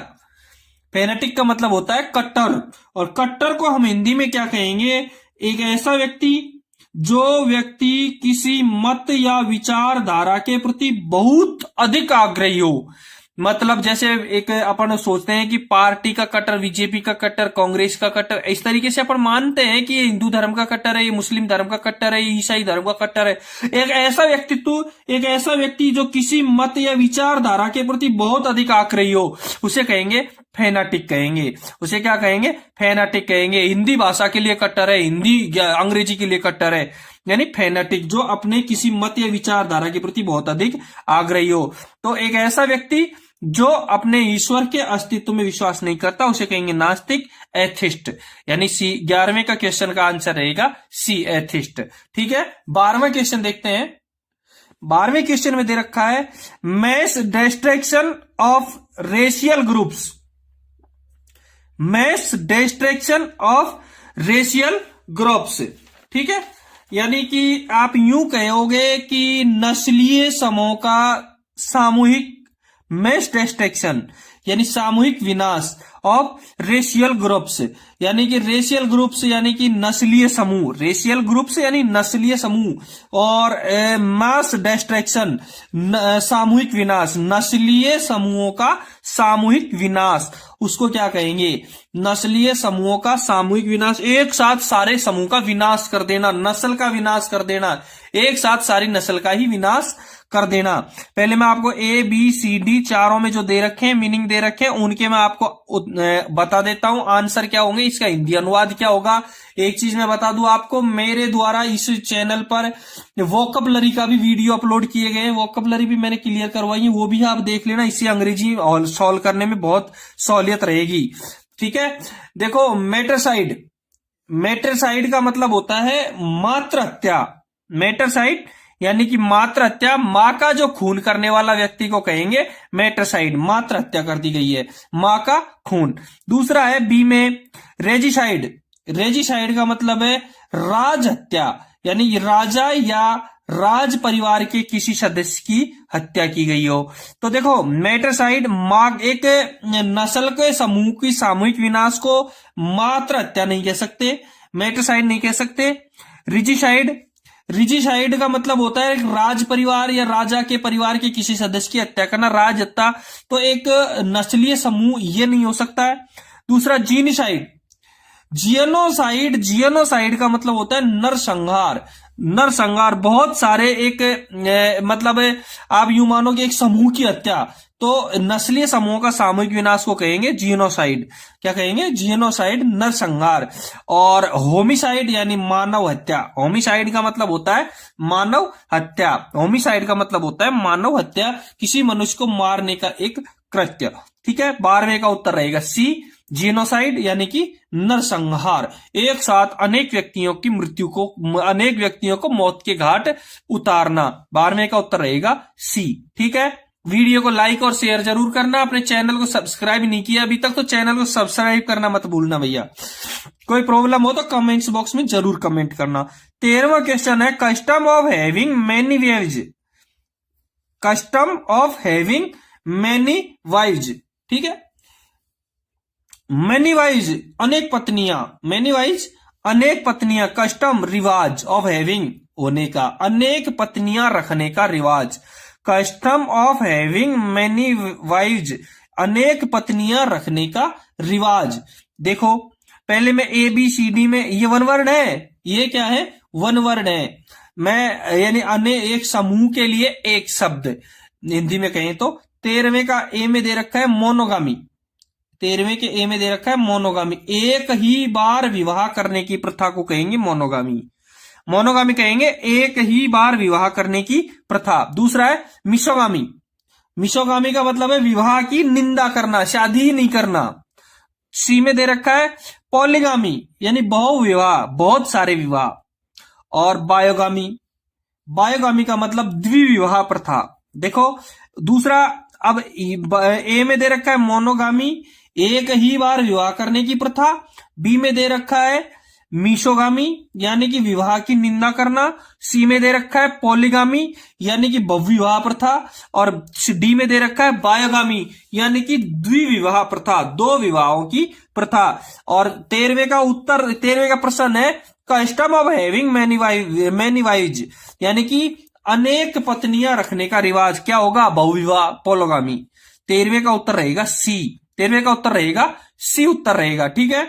फेनेटिक का मतलब होता है कट्टर। और कट्टर को हम हिंदी में क्या कहेंगे? एक ऐसा व्यक्ति जो व्यक्ति किसी मत या विचारधारा के प्रति बहुत अधिक आग्रही हो, मतलब जैसे एक अपन सोचते हैं कि पार्टी का कट्टर, बीजेपी का कट्टर, कांग्रेस का कट्टर, इस तरीके से अपन मानते हैं कि ये हिंदू धर्म का कट्टर है, ये मुस्लिम धर्म का कट्टर है, ये ईसाई धर्म का कट्टर है। एक ऐसा व्यक्तित्व, एक ऐसा व्यक्ति जो किसी मत या विचारधारा के प्रति बहुत अधिक आग्रही हो, उसे कहेंगे फैनाटिक कहेंगे। उसे क्या कहेंगे? फैनाटिक कहेंगे। हिंदी भाषा के लिए कट्टर है, हिंदी अंग्रेजी के लिए कट्टर है, यानी फैनाटिक, जो अपने किसी मत या विचारधारा के प्रति बहुत अधिक आग्रही हो। तो एक ऐसा व्यक्ति जो अपने ईश्वर के अस्तित्व में विश्वास नहीं करता, उसे कहेंगे नास्तिक, एथिस्ट। यानी सी, 11वें का क्वेश्चन का आंसर रहेगा सी, एथिस्ट। ठीक है, 12वां क्वेश्चन देखते हैं। 12वें क्वेश्चन में दे रखा है mass destruction of racial groups. Mass destruction of racial groups, ठीक है, यानी कि आप यूं कहोगे कि नस्लीय समूह का सामूहिक मैस डिस्ट्रैक्शन, यानी सामूहिक विनाश ऑफ रेशियल ग्रुप्स, यानी कि रेशियल ग्रुप्स यानी कि नस्लीय समूह, रेशियल ग्रुप्स यानी नस्लीय समूह, और मास डिस्ट्रैक्शन सामूहिक विनाश, नस्लीय समूहों का सामूहिक विनाश, उसको क्या कहेंगे? नस्लीय समूहों का सामूहिक विनाश। एक साथ सारे समूह का विनाश कर देना, नस्ल का विनाश कर देना, एक साथ सारी नस्ल का ही विनाश कर देना। पहले मैं आपको ए बी सी डी चारों में जो दे रखे हैं, मीनिंग दे रखे हैं, उनके मैं आपको बता देता हूं आंसर क्या होंगे, इसका हिंदी अनुवाद क्या होगा। एक चीज मैं बता दूं आपको, मेरे द्वारा इस चैनल पर वोकैबुलरी का भी वीडियो अपलोड किए गए हैं, वोकैबुलरी भी मैंने क्लियर करवाई है, वो भी आप देख लेना, इससे अंग्रेजी सॉल्व करने में बहुत सहूलियत रहेगी। ठीक है, देखो मेटरसाइड, मेटरसाइड का मतलब होता है मातृ हत्या। मेटरसाइड यानी कि मातृ हत्या, मां का जो खून करने वाला व्यक्ति को कहेंगे मेटरसाइड, मातृ हत्या कर दी गई है, मां का खून। दूसरा है बी में रेजिसाइड। रेजिसाइड का मतलब है राज हत्या, यानी राजा या राज परिवार के किसी सदस्य की हत्या की गई हो। तो देखो मेटरसाइड मां, एक नस्ल के समूह की सामूहिक विनाश को मातृ हत्या नहीं कह सकते, मेटरसाइड नहीं कह सकते। रिजिसाइड, रिजिसाइड का मतलब होता है राज परिवार या राजा के परिवार के किसी सदस्य की हत्या करना, राज हत्या, तो एक नस्लीय समूह ये नहीं हो सकता है। दूसरा जीनिसाइड, जियनोसाइड, जियनोसाइड का मतलब होता है नरसंहार। नरसंहार बहुत सारे एक मतलब आप यूं मानो कि एक समूह की हत्या, तो नस्लीय समूहों का सामूहिक विनाश को कहेंगे जीनोसाइड। क्या कहेंगे? जीनोसाइड, नरसंहार। और होमिसाइड यानी मानव हत्या। होमिसाइड का मतलब होता है मानव हत्या। होमिसाइड का मतलब होता है मानव हत्या, किसी मनुष्य को मारने का एक कृत्य। ठीक है, 12वें का उत्तर रहेगा सी, जीनोसाइड यानी कि नरसंहार, एक साथ अनेक व्यक्तियों की मृत्यु को, अनेक व्यक्तियों को मौत के घाट उतारना। 12वें का उत्तर रहेगा सी। ठीक है, वीडियो को लाइक और शेयर जरूर करना। अपने चैनल को सब्सक्राइब नहीं किया अभी तक तो चैनल को सब्सक्राइब करना मत भूलना भैया। कोई प्रॉब्लम हो तो कमेंट्स बॉक्स में जरूर कमेंट करना। 13वां क्वेश्चन है custom of having many wives. Custom of having many wives, ठीक है, मैनी वाइव्स अनेक पत्नियां, मैनी वाइव्स अनेक पत्नियां, कस्टम रिवाज ऑफ हैविंग होने का, अनेक पत्नियां रखने का रिवाज। Custom of having many wives, अनेक पत्नियां रखने का रिवाज। देखो पहले में ए बी सी डी में ये वन वर्ड है, ये क्या है? वन वर्ड है। मैं यानी अन्य एक समूह के लिए एक शब्द हिंदी में कहें तो 13वें का ए में दे रखा है मोनोगामी। 13वें के ए में दे रखा है मोनोगामी, एक ही बार विवाह करने की प्रथा को कहेंगे मोनोगामी। मोनोगामी कहेंगे एक ही बार विवाह करने की प्रथा। दूसरा है मिसोगामी। मिसोगामी का मतलब है विवाह की निंदा करना, शादी ही नहीं करना। सी में दे रखा है पॉलीगामी यानी बहुविवाह, बहुत सारे विवाह। और बायोगामी, बायोगामी का मतलब द्विविवाह प्रथा। देखो दूसरा, अब ए में दे रखा है मोनोगामी, एक ही बार विवाह करने की प्रथा। बी में दे रखा है मिसोगामी यानी कि विवाह की निंदा करना। सी में दे रखा है पॉलीगामी यानी कि बहुविवाह प्रथा। और डी में दे रखा है बायोगामी यानी कि द्विविवाह प्रथा, दो विवाहों की प्रथा। और 13वें का उत्तर, 13वें का प्रश्न है custom of having many wives यानी कि अनेक पत्नियां रखने का रिवाज क्या होगा? बहुविवाह, पोलोगामी। 13वें का उत्तर रहेगा सी। 13वें का उत्तर रहेगा सी उत्तर रहेगा। ठीक है,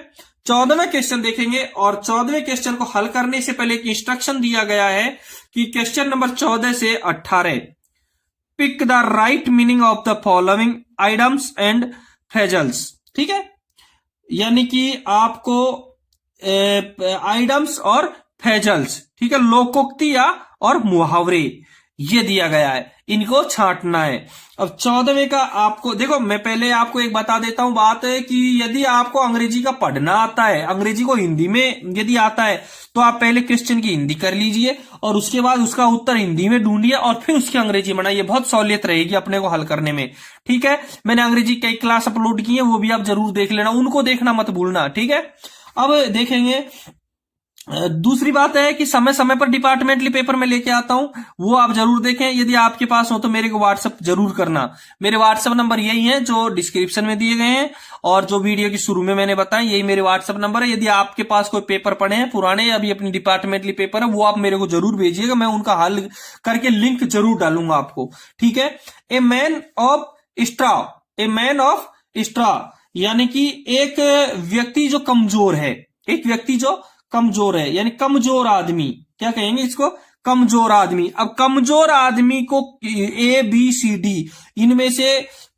14वें क्वेश्चन देखेंगे और 14वें क्वेश्चन को हल करने से पहले एक इंस्ट्रक्शन दिया गया है कि क्वेश्चन नंबर 14 से 18 pick the right meaning of the following items and phrases. ठीक है, यानी कि आपको आइटम्स और फ्रेजल्स, ठीक है, लोकोक्ति या और मुहावरे ये दिया गया है, इनको छांटना है। अब 14वें का आपको देखो, मैं पहले आपको एक बता देता हूं बात है कि यदि आपको अंग्रेजी का पढ़ना आता है, अंग्रेजी को हिंदी में यदि आता है, तो आप पहले क्वेश्चन की हिंदी कर लीजिए और उसके बाद उसका उत्तर हिंदी में ढूंढिए और फिर उसकी अंग्रेजी बनाइए, बहुत सहूलियत रहेगी अपने को हल करने में। ठीक है, मैंने अंग्रेजी कई क्लास अपलोड की है, वो भी आप जरूर देख लेना, उनको देखना मत भूलना। ठीक है, अब देखेंगे दूसरी बात है कि समय समय पर डिपार्टमेंटली पेपर में लेके आता हूं, वो आप जरूर देखें। यदि आपके पास हो तो मेरे को व्हाट्सएप जरूर करना। मेरे व्हाट्सएप नंबर यही है जो डिस्क्रिप्शन में दिए गए हैं और जो वीडियो की शुरू में मैंने बताया, यही मेरे व्हाट्सएप नंबर है। यदि आपके पास कोई पेपर पड़े हैं पुराने, अभी अपनी डिपार्टमेंटली पेपर है, वो आप मेरे को जरूर भेजिएगा, मैं उनका हल करके लिंक जरूर डालूंगा आपको। ठीक है, a man of straw, A man of straw यानी कि एक व्यक्ति जो कमजोर है, एक व्यक्ति जो कमजोर है, यानी कमजोर आदमी, क्या कहेंगे इसको, कमजोर आदमी। अब कमजोर आदमी को ए बी सी डी इनमें से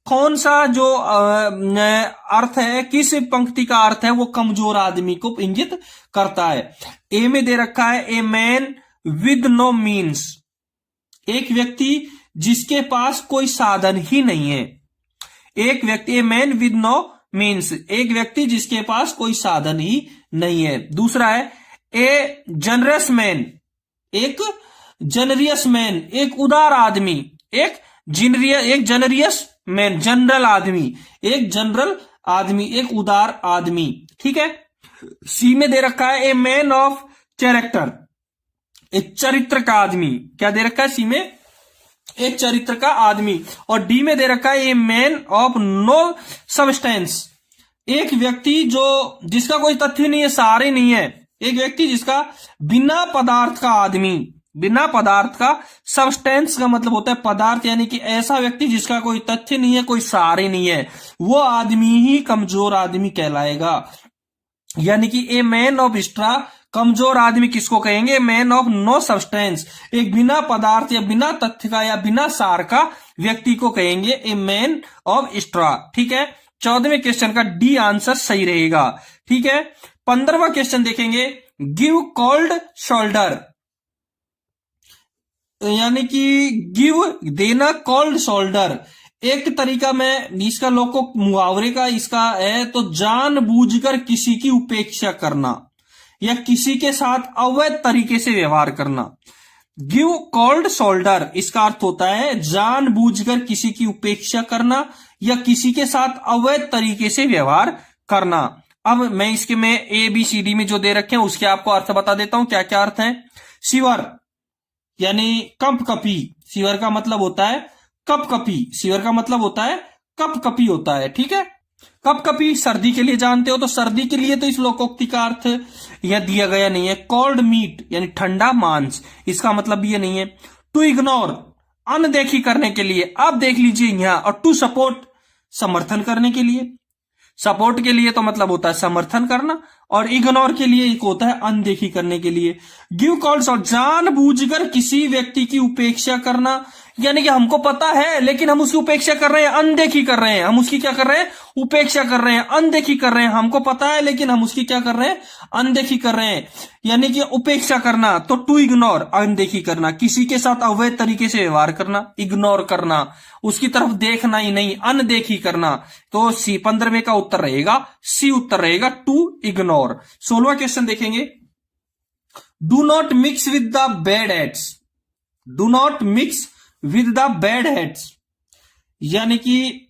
कौन सा जो अर्थ है, किस पंक्ति का अर्थ है वो कमजोर आदमी को इंगित करता है। ए में दे रखा है a man with no means, एक व्यक्ति जिसके पास कोई साधन ही नहीं है। एक व्यक्ति, a man with no means, एक व्यक्ति जिसके पास कोई साधन ही नहीं है। दूसरा है ए जनरस मैन, एक जनरियस मैन, एक उदार आदमी, एक जनरियस मैन, जनरल आदमी, एक जनरल आदमी, एक उदार आदमी। ठीक है, सी में दे रखा है ए मैन ऑफ कैरेक्टर, एक चरित्र का आदमी, क्या दे रखा है सी में, एक चरित्र का आदमी। और डी में दे रखा है a man of no substance, एक व्यक्ति जो जिसका कोई तथ्य नहीं है, सारे नहीं है, एक व्यक्ति जिसका बिना पदार्थ का आदमी, बिना पदार्थ का, सबस्टेंस का मतलब होता है पदार्थ, यानी कि ऐसा व्यक्ति जिसका कोई तथ्य नहीं है, कोई सारे नहीं है, वो आदमी ही कमजोर आदमी कहलाएगा। यानी कि ए मैन ऑफ स्ट्रॉ, कमजोर आदमी किसको कहेंगे, मैन ऑफ नो सब्सटेंस, एक बिना पदार्थ या बिना तथ्य का या बिना सार का व्यक्ति को कहेंगे ए मैन ऑफ स्ट्रॉ। ठीक है, 14वें क्वेश्चन का डी आंसर सही रहेगा। ठीक है, 15वां क्वेश्चन देखेंगे, गिव कोल्ड शोल्डर, यानी कि गिव देना, कोल्ड शोल्डर एक तरीका में इसका लोको मुहावरे का इसका है, तो जानबूझकर किसी की उपेक्षा करना या किसी के साथ अवैध तरीके से व्यवहार करना। गिव कोल्ड शोल्डर इसका अर्थ होता है जानबूझकर किसी की उपेक्षा करना या किसी के साथ अवैध तरीके से व्यवहार करना। अब मैं इसके में ए बी सी डी में जो दे रखे हैं उसके आपको अर्थ बता देता हूं, क्या क्या अर्थ है। शिवर यानी कपकपी, शिवर का मतलब होता है कपकपी, शिवर का मतलब होता है कपकपी होता है। ठीक है, कपकपी सर्दी के लिए जानते हो, तो सर्दी के लिए तो इस लोकोक्ति का अर्थ यह दिया गया नहीं है। कोल्ड मीट यानी ठंडा मांस, इसका मतलब ये नहीं है। टू इग्नोर अनदेखी करने के लिए, आप देख लीजिए यहां। और टू सपोर्ट समर्थन करने के लिए, सपोर्ट के लिए तो मतलब होता है समर्थन करना, और इग्नोर के लिए एक होता है अनदेखी करने के लिए। गिव कॉल्स और जानबूझकर किसी व्यक्ति की उपेक्षा करना, यानी कि हमको पता है लेकिन हम उसकी उपेक्षा कर रहे हैं, अनदेखी कर रहे हैं, हम उसकी क्या कर रहे हैं, उपेक्षा कर रहे हैं, अनदेखी कर रहे हैं। हमको पता है लेकिन हम उसकी क्या कर रहे हैं, अनदेखी कर रहे हैं, यानी कि उपेक्षा करना। तो टू इग्नोर अनदेखी करना, किसी के साथ अवैध तरीके से व्यवहार करना, इग्नोर करना, उसकी तरफ देखना ही नहीं, अनदेखी करना। तो सी 15वें का उत्तर रहेगा, सी उत्तर रहेगा टू इग्नोर। 16वां क्वेश्चन देखेंगे, do not mix with the bad hats, do not mix with the bad heads, यानी कि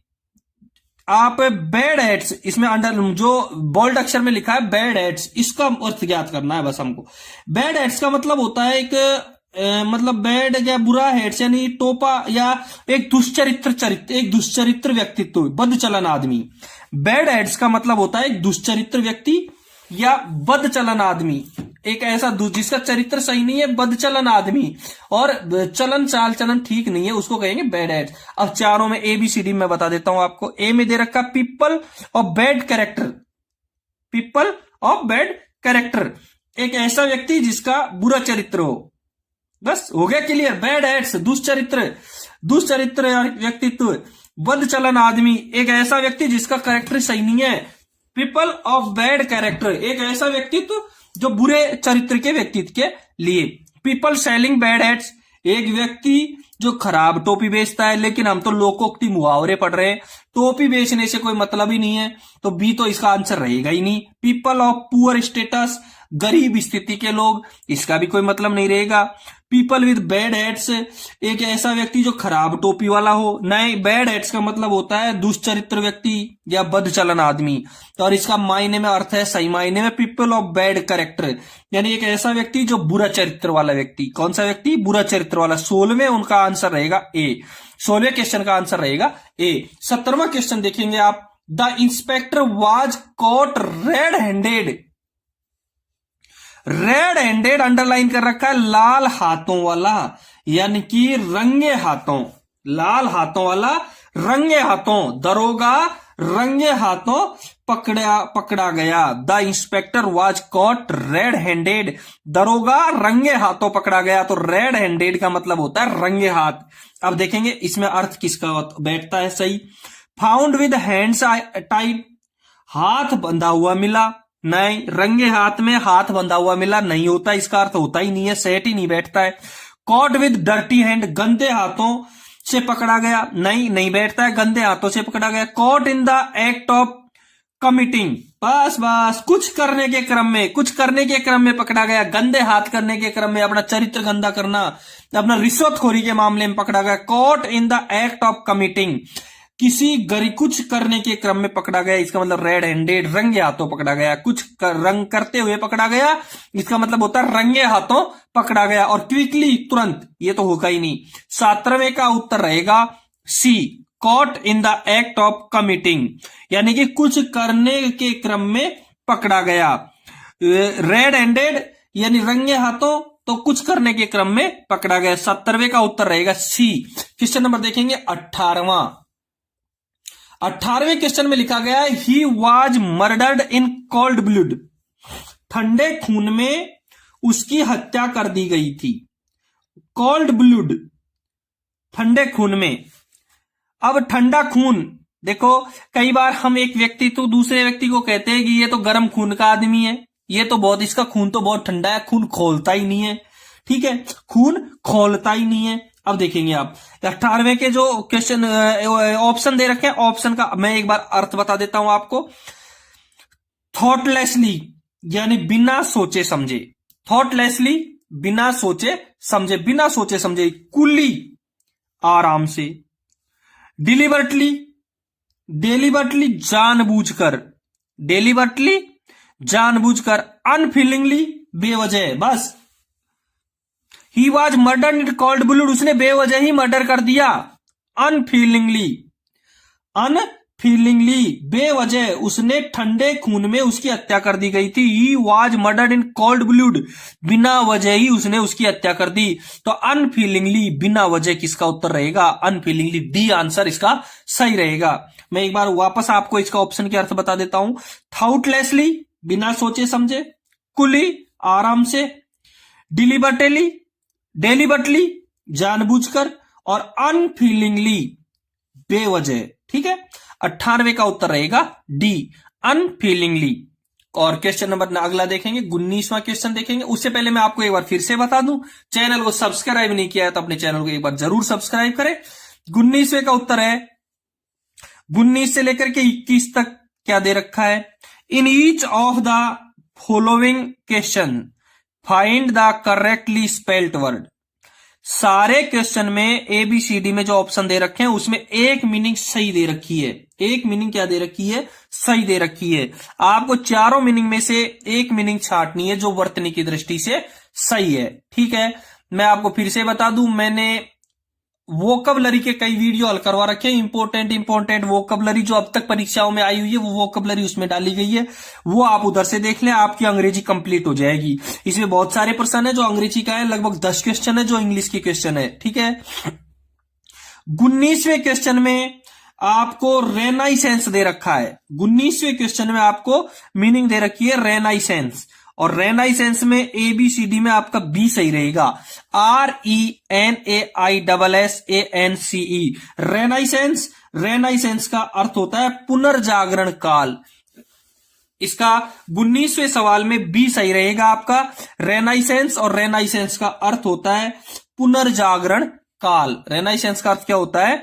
आप बैड हेड्स, इसमें अंडर जो बोल्ड अक्षर में लिखा है बैड हेड्स, इसका अर्थ ज्ञात करना है बस हमको। बैड हेड्स का मतलब होता है एक मतलब बैड या बुरा हेड्स यानी टोपा या एक दुष्चरित्र व्यक्तित्व, बद चलन आदमी। बैड हेड्स का मतलब होता है एक दुष्चरित्र व्यक्ति या बदचलन आदमी, एक ऐसा जिसका चरित्र सही नहीं है, बदचलन आदमी, और चलन चाल चलन ठीक नहीं है, उसको कहेंगे बैड एड्स। अब चारों में ABCD मैं बता देता हूं आपको। ए में दे रखा people of bad character, people of bad character, एक ऐसा व्यक्ति जिसका बुरा चरित्र हो। बस हो गया क्लियर। बैड एड्स दुष्चरित्र, दुष्चरित्र व्यक्तित्व। बदचलन आदमी, एक ऐसा व्यक्ति जिसका कैरेक्टर सही नहीं है। पीपल ऑफ बैड कैरेक्टर, एक ऐसा व्यक्तित्व जो बुरे चरित्र के व्यक्तित्व के लिए। पीपल सेलिंग बैड एड्स, एक व्यक्ति जो खराब टोपी बेचता है। लेकिन हम तो लोकोक्ति मुहावरे पढ़ रहे हैं, टोपी बेचने से कोई मतलब ही नहीं है, तो बी तो इसका आंसर रहेगा ही नहीं। पीपल ऑफ पुअर स्टेटस, गरीब स्थिति के लोग, इसका भी कोई मतलब नहीं रहेगा। पीपल विद बैड हेड्स, एक ऐसा व्यक्ति जो खराब टोपी वाला हो। नहीं, बैड हेड्स का मतलब होता है दुष्चरित्र व्यक्ति या बदचलन आदमी, तो और इसका मायने में अर्थ है सही मायने में पीपल ऑफ बैड कैरेक्टर, यानी एक ऐसा व्यक्ति जो बुरा चरित्र वाला व्यक्ति। कौन सा व्यक्ति? बुरा चरित्र वाला। 16वें उनका आंसर रहेगा ए, 16वें क्वेश्चन का आंसर रहेगा ए। 17वां क्वेश्चन देखेंगे आप। The inspector was cot red handed, red handed underline कर रखा है, लाल हाथों वाला, यानी कि रंगे हाथों, लाल हाथों वाला, रंगे हाथों। दरोगा रंगे हाथों पकड़ा गया। The inspector was cot red handed, दरोगा रंगे हाथों पकड़ा गया। तो रेड हैंडेड का मतलब होता है रंगे हाथ। अब देखेंगे इसमें अर्थ किसका बैठता है सही। फाउंड विद हैंड्स टाइड, हाथ बंधा हुआ मिला। नहीं, रंगे हाथ में हाथ बंधा हुआ मिला नहीं होता, इसका अर्थ होता ही नहीं है, सेट ही नहीं बैठता है। कॉट विद डर्टी हैंड, गंदे हाथों से पकड़ा गया। नहीं, नहीं बैठता है, गंदे हाथों से पकड़ा गया। Cot in the act of committing, बस बस कुछ करने के क्रम में, कुछ करने के क्रम में पकड़ा गया। गंदे हाथ करने के क्रम में, अपना चरित्र गंदा करना, अपना रिश्वतखोरी के मामले में पकड़ा गया। Cot in the act of committing, किसी कुछ करने के क्रम में पकड़ा गया, इसका मतलब रेड हैंडेड, रंगे हाथों पकड़ा गया। कुछ रंग करते हुए पकड़ा गया, इसका मतलब होता है रंगे हाथों पकड़ा गया। और क्विकली, तुरंत, ये तो होगा ही नहीं। 17वें का उत्तर रहेगा C, caught in the act of committing, यानी कि कुछ करने के क्रम में पकड़ा गया। रेड हैंडेड यानी रंगे हाथों, तो कुछ करने के क्रम में पकड़ा गया। 17वें का उत्तर रहेगा सी। क्वेश्चन नंबर देखेंगे 18वां। 18वें क्वेश्चन में लिखा गया है he was murdered in cold blood, ठंडे खून में उसकी हत्या कर दी गई थी। कोल्ड ब्लड, ठंडे खून में। अब ठंडा खून, देखो कई बार हम एक व्यक्ति तो दूसरे व्यक्ति को कहते हैं कि ये तो गर्म खून का आदमी है, ये तो बहुत, इसका खून तो बहुत ठंडा है, खून खोलता ही नहीं है। ठीक है, खून खोलता ही नहीं है। अब देखेंगे आप 18वें के जो क्वेश्चन ऑप्शन दे रखे हैं, ऑप्शन का मैं एक बार अर्थ बता देता हूं आपको। थॉटलेसली यानी बिना सोचे समझे, थॉटलेसली बिना सोचे समझे, बिना सोचे समझे। कूली आराम से। डिलिबर्टली, डेलिबर्टली जानबूझकर, डेलिबर्टली जानबूझकर। अनफीलिंगली बेवजह, बस। He was murder in cold blood, उसने बेवजह ही मर्डर कर दिया। अनफीलिंगली, अनफीलिंगली बेवजह उसने ठंडे खून में उसकी हत्या कर दी गई थी। He was murder in cold blood, बिना वजह ही उसने उसकी हत्या कर दी। तो अनफीलिंगली, बिना वजह, किसका उत्तर रहेगा? अनफीलिंगली, डी आंसर इसका सही रहेगा। मैं एक बार वापस आपको इसका ऑप्शन के अर्थ बता देता हूं। थाउटलेसली बिना सोचे समझे, कुली आराम से, डिलिबर्टली डेलिबर्टली जानबूझकर, और अनफीलिंगली बेवजह। ठीक है, 18वें का उत्तर रहेगा डी, अनफीलिंगली। और क्वेश्चन नंबर अगला देखेंगे, 19वां क्वेश्चन देखेंगे। उससे पहले मैं आपको एक बार फिर से बता दूं, चैनल को सब्सक्राइब नहीं किया है तो अपने चैनल को एक बार जरूर सब्सक्राइब करें। 19वें का उत्तर है, 19 से लेकर के 21 तक क्या दे रखा है। In each of the following question find the correctly spelled word. सारे क्वेश्चन में ABCD में जो ऑप्शन दे रखे हैं उसमें एक मीनिंग सही दे रखी है। एक मीनिंग क्या दे रखी है? सही दे रखी है। आपको चारों मीनिंग में से एक मीनिंग छांटनी है जो वर्तनी की दृष्टि से सही है। ठीक है, मैं आपको फिर से बता दूं, मैंने वोकैबुलरी के कई वीडियो हल करवा रखे हैं। इंपॉर्टेंट वोकैबुलरी जो अब तक परीक्षाओं में आई हुई है, वो वोकैबुलरी उसमें डाली गई है, वो आप उधर से देख लें, आपकी अंग्रेजी कंप्लीट हो जाएगी। इसमें बहुत सारे प्रश्न है जो अंग्रेजी का है, लगभग 10 क्वेश्चन है जो इंग्लिश के क्वेश्चन है। ठीक है, 19वें क्वेश्चन में आपको रेनाइसेंस दे रखा है। 19वें क्वेश्चन में आपको मीनिंग दे रखी है रेनाइसेंस, और रेनाइसेंस में ABCD में आपका बी सही रहेगा। RENAISSANCE Renaissance. रेनाइसेंस का अर्थ होता है पुनर्जागरण काल। इसका 19वें सवाल में बी सही रहेगा आपका, रेनाइसेंस, और रेनाइसेंस का अर्थ होता है पुनर्जागरण काल। रेनाइसेंस का अर्थ क्या होता है?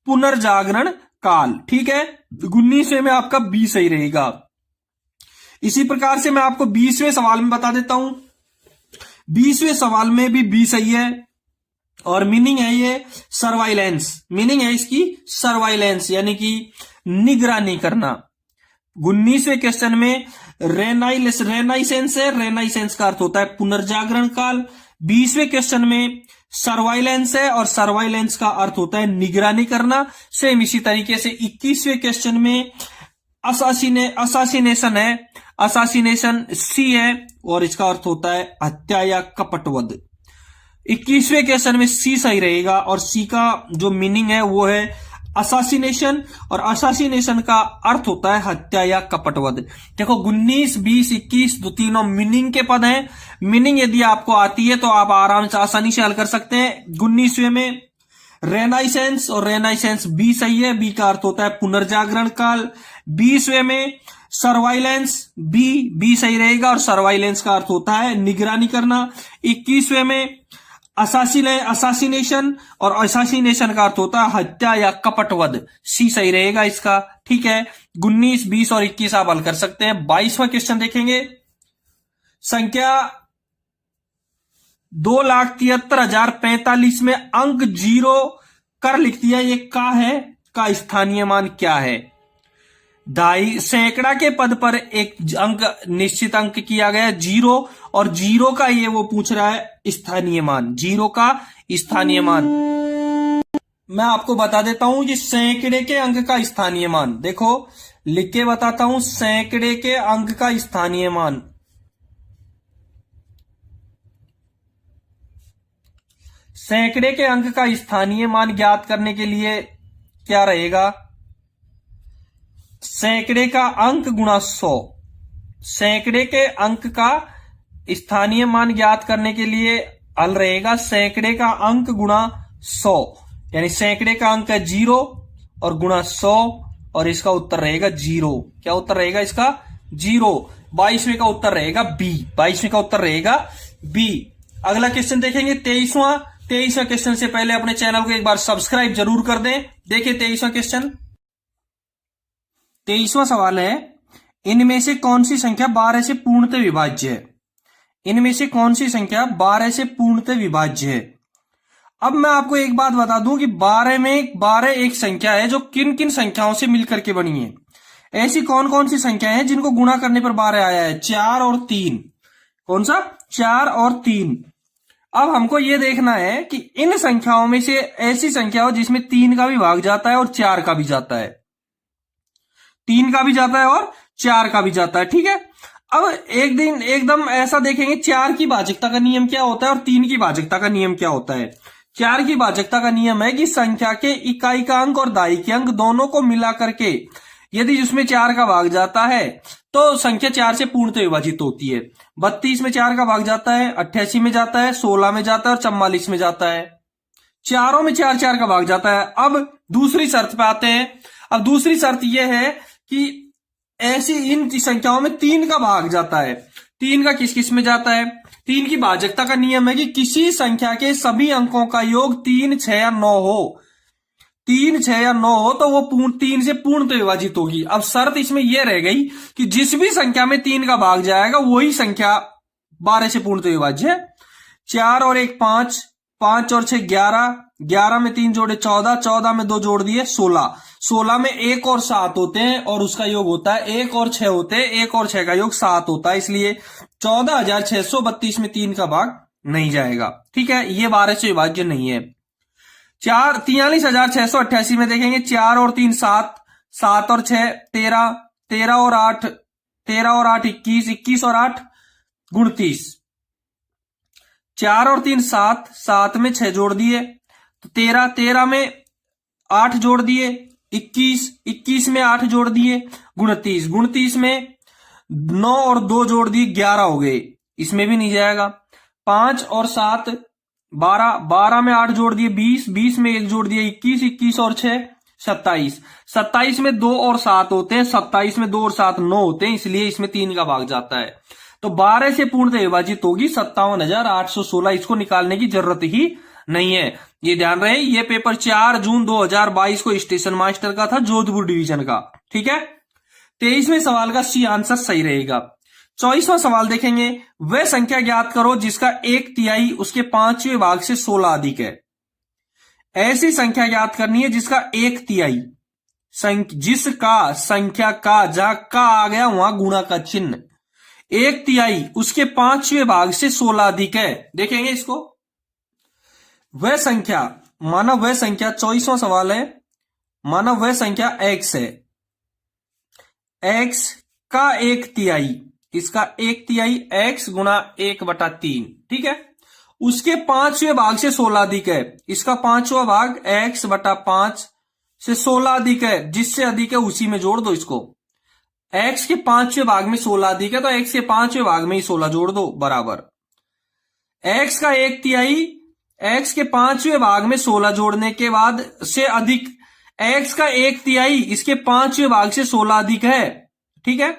पुनर्जागरण काल। ठीक है, 19वें में आपका बी सही रहेगा। इसी प्रकार से मैं आपको 20वें सवाल में बता देता हूं। 20वें सवाल में भी बी सही है, और मीनिंग है ये सर्वाइलेंस। मीनिंग है इसकी सर्वाइलेंस, यानी कि निगरानी करना। 19वें क्वेश्चन में रेनाइसेंस है, रेनाइसेंस का अर्थ होता है पुनर्जागरण काल। 20वें क्वेश्चन में सर्वाइलेंस है, और सर्वाइलेंस का अर्थ होता है निगरानी करना। सेम इसी तरीके से 21वें क्वेश्चन में असासिनेशन है, असासिनेशन सी है, और इसका अर्थ होता है हत्या या कपटवध। 21वें क्वेश्चन में सी सही रहेगा, और सी का जो मीनिंग है वो है असासिनेशन, और असासिनेशन का अर्थ होता है हत्या या कपटवध। देखो 19, 20, 21 दो तीनों मीनिंग के पद हैं। मीनिंग यदि आपको आती है तो आप आराम से आसानी से हल कर सकते हैं। 19वें में रेनाइसेंस, और रेनाइसेंस बी सही है, बी का अर्थ होता है पुनर्जागरण काल। 20वें में सर्वाइलेंस, बी सही रहेगा, और सर्वाइलेंस का अर्थ होता है निगरानी करना। 21वें में असासिनेशन, और असासिनेशन का अर्थ होता है हत्या या कपटवध, सी सही रहेगा इसका। ठीक है, 19, 20 और 21 आप हल कर सकते हैं। 22वां क्वेश्चन देखेंगे। संख्या 2,73,045 में अंक 0 कर लिख दिया, ये का है, का स्थानीय मान क्या है? सैकड़ा के पद पर एक अंक निश्चित अंक किया गया 0, और 0 का ये वो पूछ रहा है स्थानीय मान, 0 का स्थानीय मान। मैं आपको बता देता हूं ये सैकड़े के अंक का स्थानीय मान। देखो लिख के बताता हूं, सैकड़े के अंक का स्थानीय मान। सैकड़े के अंक का स्थानीय मान ज्ञात करने के लिए क्या रहेगा? सैकड़े का अंक गुणा 100। सैकड़े के अंक का स्थानीय मान ज्ञात करने के लिए हल रहेगा सैकड़े का अंक गुणा 100, यानी सैकड़े का अंक है 0 और गुणा 100, और इसका उत्तर रहेगा 0। क्या उत्तर रहेगा इसका? 0। 22वें का उत्तर रहेगा बी। 22वें का उत्तर रहेगा बी। अगला क्वेश्चन देखेंगे 23वां। 23वां क्वेश्चन से पहले अपने चैनल को एक बार सब्सक्राइब जरूर कर दें। देखिए 23वां क्वेश्चन। 23वां सवाल है, इनमें से कौन सी संख्या 12 से पूर्णतः विभाज्य है? इनमें से कौन सी संख्या 12 से पूर्णतः विभाज्य है? अब मैं आपको एक बात बता दूं कि 12 एक संख्या है जो किन किन संख्याओं से मिलकर के बनी है। ऐसी कौन कौन सी संख्या है जिनको गुणा करने पर 12 आया है? 4 और 3। कौन सा? 4 और 3। अब हमको यह देखना है कि इन संख्याओं में से ऐसी संख्या हो जिसमें 3 का भी भाग जाता है और 4 का भी जाता है। 3 का भी जाता है और 4 का भी जाता है। ठीक है, अब एक दिन एकदम ऐसा देखेंगे 4 की भाजकता का नियम क्या होता है और 3 की भाजकता का नियम क्या होता है। 4 की भाजकता का नियम है कि संख्या के इकाई का अंक और दाई के अंक दोनों को मिला करके यदि उसमें 4 का भाग जाता है तो संख्या 4 से पूर्णतः विभाजित होती है। 32 में 4 का भाग जाता है, 88 में जाता है, 16 में जाता है और 44 में जाता है। चारों में 4 का भाग जाता है। अब दूसरी शर्त पे आते हैं। अब दूसरी शर्त यह है कि ऐसी इन संख्याओं में 3 का भाग जाता है। 3 का किस किस में जाता है? 3 की भाजकता का नियम है कि किसी संख्या के सभी अंकों का योग 3, 6 या 9 हो। 3, 6 या 9 हो तो वो 3 से पूर्णतः विभाजित होगी। अब शर्त इसमें यह रह गई कि जिस भी संख्या में 3 का भाग जाएगा वही संख्या 12 से पूर्णतः विभाज्य है। 4 और 1 5, 5 और 6 11, 11 में 3 जोड़े 14, 14 में 2 जोड़ दिए 16, 16 में 1 और 7 होते हैं और उसका योग होता है 1 और 6 होते हैं, 1 और 6 का योग 7 होता है, इसलिए 14,632 में 3 का भाग नहीं जाएगा। ठीक है, ये 12 से विभाज्य नहीं है। 43,688 में देखेंगे 4 और 3 7, 7 और 6 13, 13 और 8 21, 21 और 8 29, 4 और 3 7, 7 में 6 जोड़ दिए तो 13, 13 में 8 जोड़ दिए 21, 21 में 8 जोड़ दिए 29, 29 में 9 और 2 जोड़ दिए 11 हो गए, इसमें भी नहीं जाएगा। 5 और 7 12, 12 में 8 जोड़ दिए 20, 20 में 1 जोड़ दिए 21, 21 और 6 27, 27 में 2 और 7 होते हैं, 27 में 2 और 7 9 होते हैं, इसलिए इसमें 3 का भाग जाता है। तो 12 से पूर्णतः विभाजित होगी 57,816, इसको निकालने की जरूरत ही नहीं है। ये ध्यान रहे, ये पेपर 4 जून 2022 को स्टेशन मास्टर का था, जोधपुर डिवीजन का। ठीक है, 23वें सवाल का सी आंसर सही रहेगा। 24वां सवाल देखेंगे, वह संख्या ज्ञात करो जिसका 1/3 उसके 5वें भाग से 16 अधिक है। ऐसी संख्या ज्ञात करनी है जिसका 1/3, जिसका संख्या का, जहां का आ गया वहां गुणा का चिन्ह, 1/3 उसके 5वें भाग से 16 अधिक है। देखेंगे इसको, वह संख्या, माना वह संख्या, 24वां सवाल है, माना वह संख्या x है, x का 1/3, इसका 1/3 x गुणा 1/3, ठीक है, उसके 5वें भाग से 16 अधिक है, इसका 5वां भाग x/5 से 16 अधिक है, जिससे अधिक है उसी में जोड़ दो इसको। x के 5वें भाग में 16 अधिक है तो x के 5वें भाग में ही 16 जोड़ दो, बराबर x का 1/3 x के 5वें भाग में 16 जोड़ने के बाद से अधिक x का 1/3 इसके 5वें भाग से 16 अधिक है। ठीक है,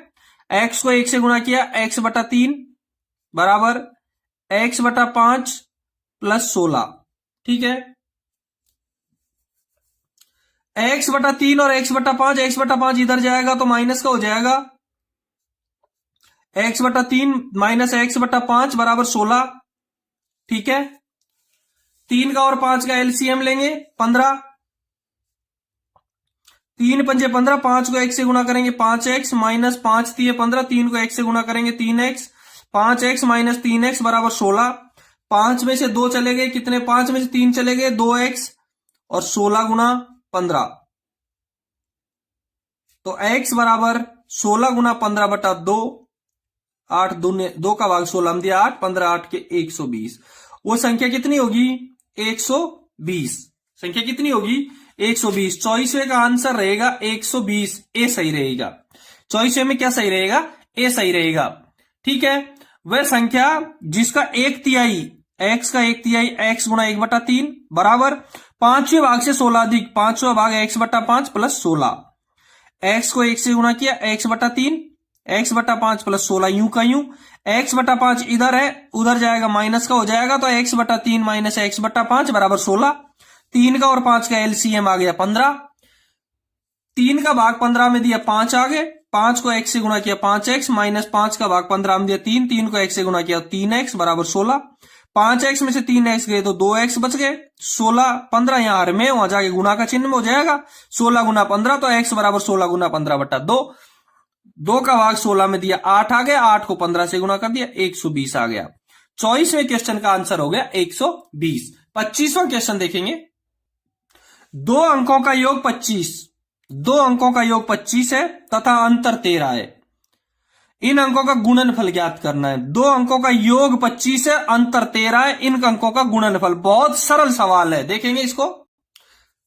x को 1 से गुणा किया, x/3 बराबर x/5 प्लस 16। ठीक है, x/3 और x/5, x/5 इधर जाएगा तो माइनस का हो जाएगा, x/3 माइनस x/5 बराबर 16। ठीक है, 3 का और 5 का एलसीएम लेंगे 15, 3 पंजे 15, 5 को 1 से गुणा करेंगे 5x माइनस 5 3 15, 3 को 1 से गुणा करेंगे 3x, 5x माइनस 3x बराबर 16। 5 में से 2 चले गए, कितने, 5 में से 3 चले गए 2x, और 16 गुणा 15, तो x बराबर 16 गुणा 15/2, 8 2 का भाग 16 दिया 8, 15 8 के 120। वो संख्या कितनी होगी, 120। संख्या कितनी होगी, 120। 24वें का आंसर रहेगा 120, ए सही रहेगा। 24वें में क्या सही रहेगा, ए सही रहेगा। ठीक है, वह संख्या जिसका 1/3 x का 1/3 x गुणा 1/3 बराबर 5वें भाग से 16 अधिक 5वां भाग x/5 प्लस 16। x को 1 से गुणा किया, x/3 x/5 प्लस 16, यूं का यूं, x/5 इधर है उधर जाएगा माइनस का हो जाएगा, तो x/3 माइनस x/5 बराबर 16। 3 का और 5 का एलसीएम आ गया 15, 3 का भाग 15 में दिया 5 आ गए, 5 को x से गुणा किया 5x माइनस 5 का भाग 15 में दिया 3, 3 को x से गुणा किया 3x बराबर 16। 5x में से 3x गए तो 2x बच गए, 16 15 यहां में, वहां जाके गुणा का चिन्ह में हो जाएगा, 16 गुना 15 तो x बराबर 16 गुना 15/2, 2 का भाग 16 में दिया 8 आ गया, 8 को 15 से गुणा कर दिया 120 आ गया। 24वें क्वेश्चन का आंसर हो गया 120। 25वां क्वेश्चन देखेंगे, 2 अंकों का योग 25, 2 अंकों का योग 25 है तथा अंतर 13 है, इन अंकों का गुणनफल ज्ञात करना है। 2 अंकों का योग 25 है, अंतर 13 है, इन अंकों का गुणनफल। बहुत सरल सवाल है, देखेंगे इसको।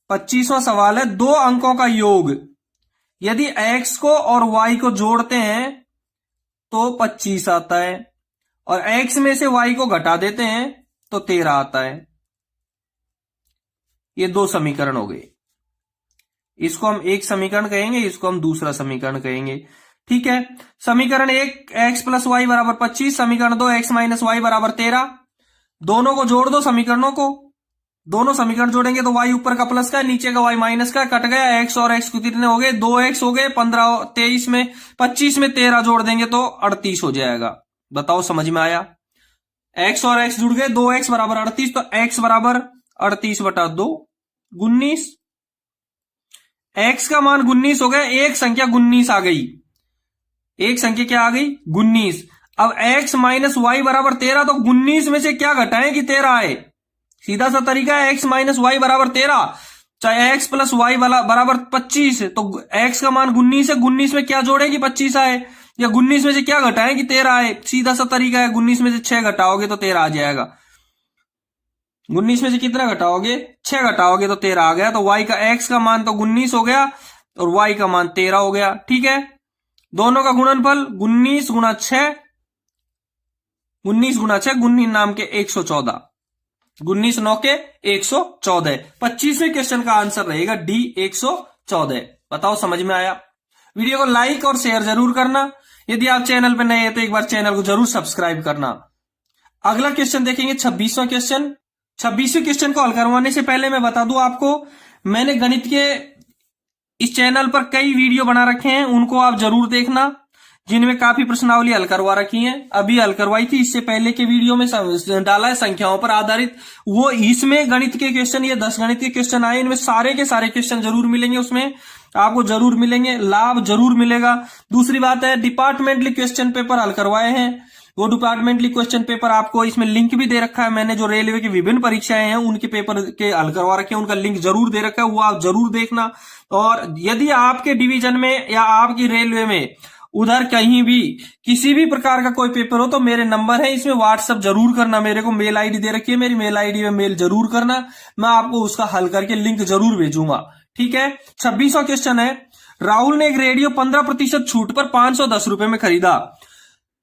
25वां सवाल है, 2 अंकों का योग, यदि x को और y को जोड़ते हैं तो 25 आता है, और x में से y को घटा देते हैं तो 13 आता है। ये 2 समीकरण हो गए, इसको हम एक समीकरण कहेंगे, इसको हम दूसरा समीकरण कहेंगे। ठीक है, समीकरण 1 x प्लस वाई बराबर 25, समीकरण 2 x माइनस वाई बराबर 13। दोनों को जोड़ दो समीकरणों को, दोनों समीकरण जोड़ेंगे तो y ऊपर का प्लस का है, नीचे का y माइनस का, कट गया, x और x कितने हो गए, 2x हो गए, 15 23 में 25 में 13 जोड़ देंगे तो 38 हो जाएगा। बताओ समझ में आया, x और x जुड़ गए, 2x बराबर 38, तो x बराबर 38/2 19, x का मान 19 हो गया, एक संख्या 19 आ गई, एक संख्या क्या आ गई 19। अब x माइनस वाई बराबर 13, तो 19 में से क्या घटाएं कि 13 आए, सीधा सा तरीका है, x माइनस वाई बराबर 13, चाहे x प्लस वाई बराबर 25, तो x का मान 19 है, 19 में क्या जोड़ेगी 25 आए, या 19 में से क्या घटाएं कि 13 आए। सीधा सा तरीका है, 19 में से 6 घटाओगे तो 13 आ जाएगा। 19 में से कितना घटाओगे, 6 घटाओगे तो 13 आ गया। तो y का x का मान तो 19 हो गया और y का मान 13 हो गया। ठीक है, दोनों का गुणनफल 19 गुणा 6, 19 गुणा 6 19 नाम के 114, 19 9 के 114। 25वें क्वेश्चन का आंसर रहेगा डी 114। बताओ समझ में आया? वीडियो को लाइक और शेयर जरूर करना। यदि आप चैनल पर नए हैं तो एक बार चैनल को जरूर सब्सक्राइब करना। अगला क्वेश्चन देखेंगे 26वां क्वेश्चन। 26वें क्वेश्चन को हल करवाने से पहले मैं बता दूं आपको, मैंने गणित के इस चैनल पर कई वीडियो बना रखे हैं, उनको आप जरूर देखना, जिनमें काफी प्रश्नावली हल करवा रखी है। अभी हल करवाई थी, इससे पहले के वीडियो में डाला है संख्याओं पर आधारित, वो इसमें गणित के क्वेश्चन, ये 10 गणित के क्वेश्चन आए, इनमें सारे के सारे क्वेश्चन जरूर मिलेंगे, उसमें आपको जरूर मिलेंगे, लाभ जरूर मिलेगा। दूसरी बात है, डिपार्टमेंटली क्वेश्चन पेपर हल करवाए हैं, वो डिपार्टमेंटली क्वेश्चन पेपर आपको इसमें लिंक भी दे रखा है। मैंने जो रेलवे की विभिन्न परीक्षाएं हैं उनके पेपर के हल करवा रखे हैं, उनका लिंक जरूर दे रखा है, वो आप जरूर देखना। और यदि आपके डिवीजन में या आपकी रेलवे में उधर कहीं भी किसी भी प्रकार का कोई पेपर हो तो मेरे नंबर है, इसमें व्हाट्सएप जरूर करना, मेरे को मेल आईडी दे रखी है, मेरी मेल आईडी में मेल जरूर करना, मैं आपको उसका हल करके लिंक जरूर भेजूंगा। ठीक है, 26वां क्वेश्चन है, राहुल ने एक रेडियो 15% छूट पर 510 रुपए में खरीदा।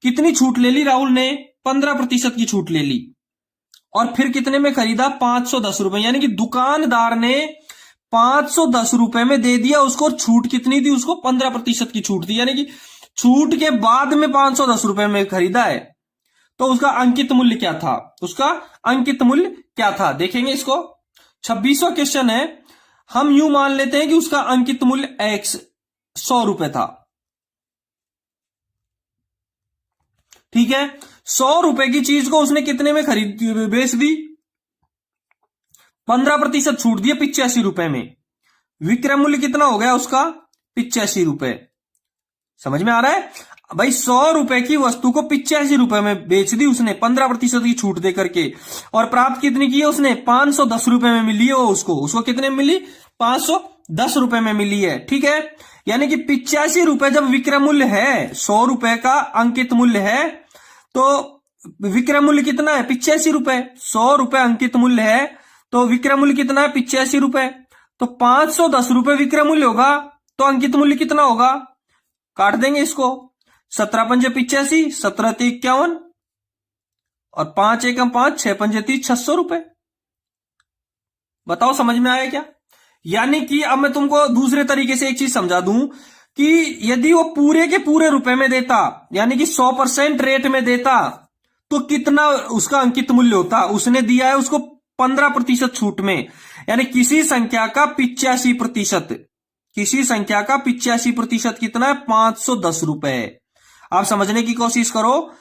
कितनी छूट ले ली राहुल ने? 15% की छूट ले ली, और फिर कितने में खरीदा? 510 रुपए, यानी कि दुकानदार ने 510 रुपए में दे दिया उसको। छूट कितनी थी? उसको 15% की छूट थी, यानी कि छूट के बाद में 510 रुपए में खरीदा है। तो उसका अंकित मूल्य क्या था? उसका अंकित मूल्य क्या था, देखेंगे इसको। 26वां क्वेश्चन है, हम यूं मान लेते हैं कि उसका अंकित मूल्य x 100 रुपए था। ठीक है, 100 रुपए की चीज को उसने कितने में खरीद बेच दी? 15% छूट दिया 85 रुपए में। विक्रय मूल्य कितना हो गया उसका? 85 रुपए। समझ में आ रहा है भाई? 100 रुपए की वस्तु को 85 रुपए में बेच दी उसने 15% की छूट देकर के, और प्राप्त कितनी की है उसने? 510 रुपए में मिली है वो उसको कितने में मिली? 510 रुपए में मिली है। ठीक है, यानी कि 85 रुपए जब विक्रय मूल्य है, 100 रुपए का अंकित मूल्य है, तो विक्रय मूल्य कितना है? 85 रुपए। 100 रुपए अंकित मूल्य है तो विक्रय मूल्य कितना है? 85 रुपए। तो 510 रुपए विक्रय मूल्य होगा, तो अंकित मूल्य कितना होगा? काट देंगे इसको, 17 पंजे 85, 17 ते 51, और 5 एकम 5, 6 पंजे 30, 600 रुपए। बताओ समझ में आया क्या? यानी कि अब मैं तुमको दूसरे तरीके से एक चीज समझा दूं कि यदि वो पूरे के पूरे रुपए में देता, यानी कि 100% रेट में देता, तो कितना उसका अंकित मूल्य होता? उसने दिया है उसको 15% छूट में, यानी किसी संख्या का 85%, किसी संख्या का 85% कितना है? 510 रुपए। आप समझने की कोशिश करो,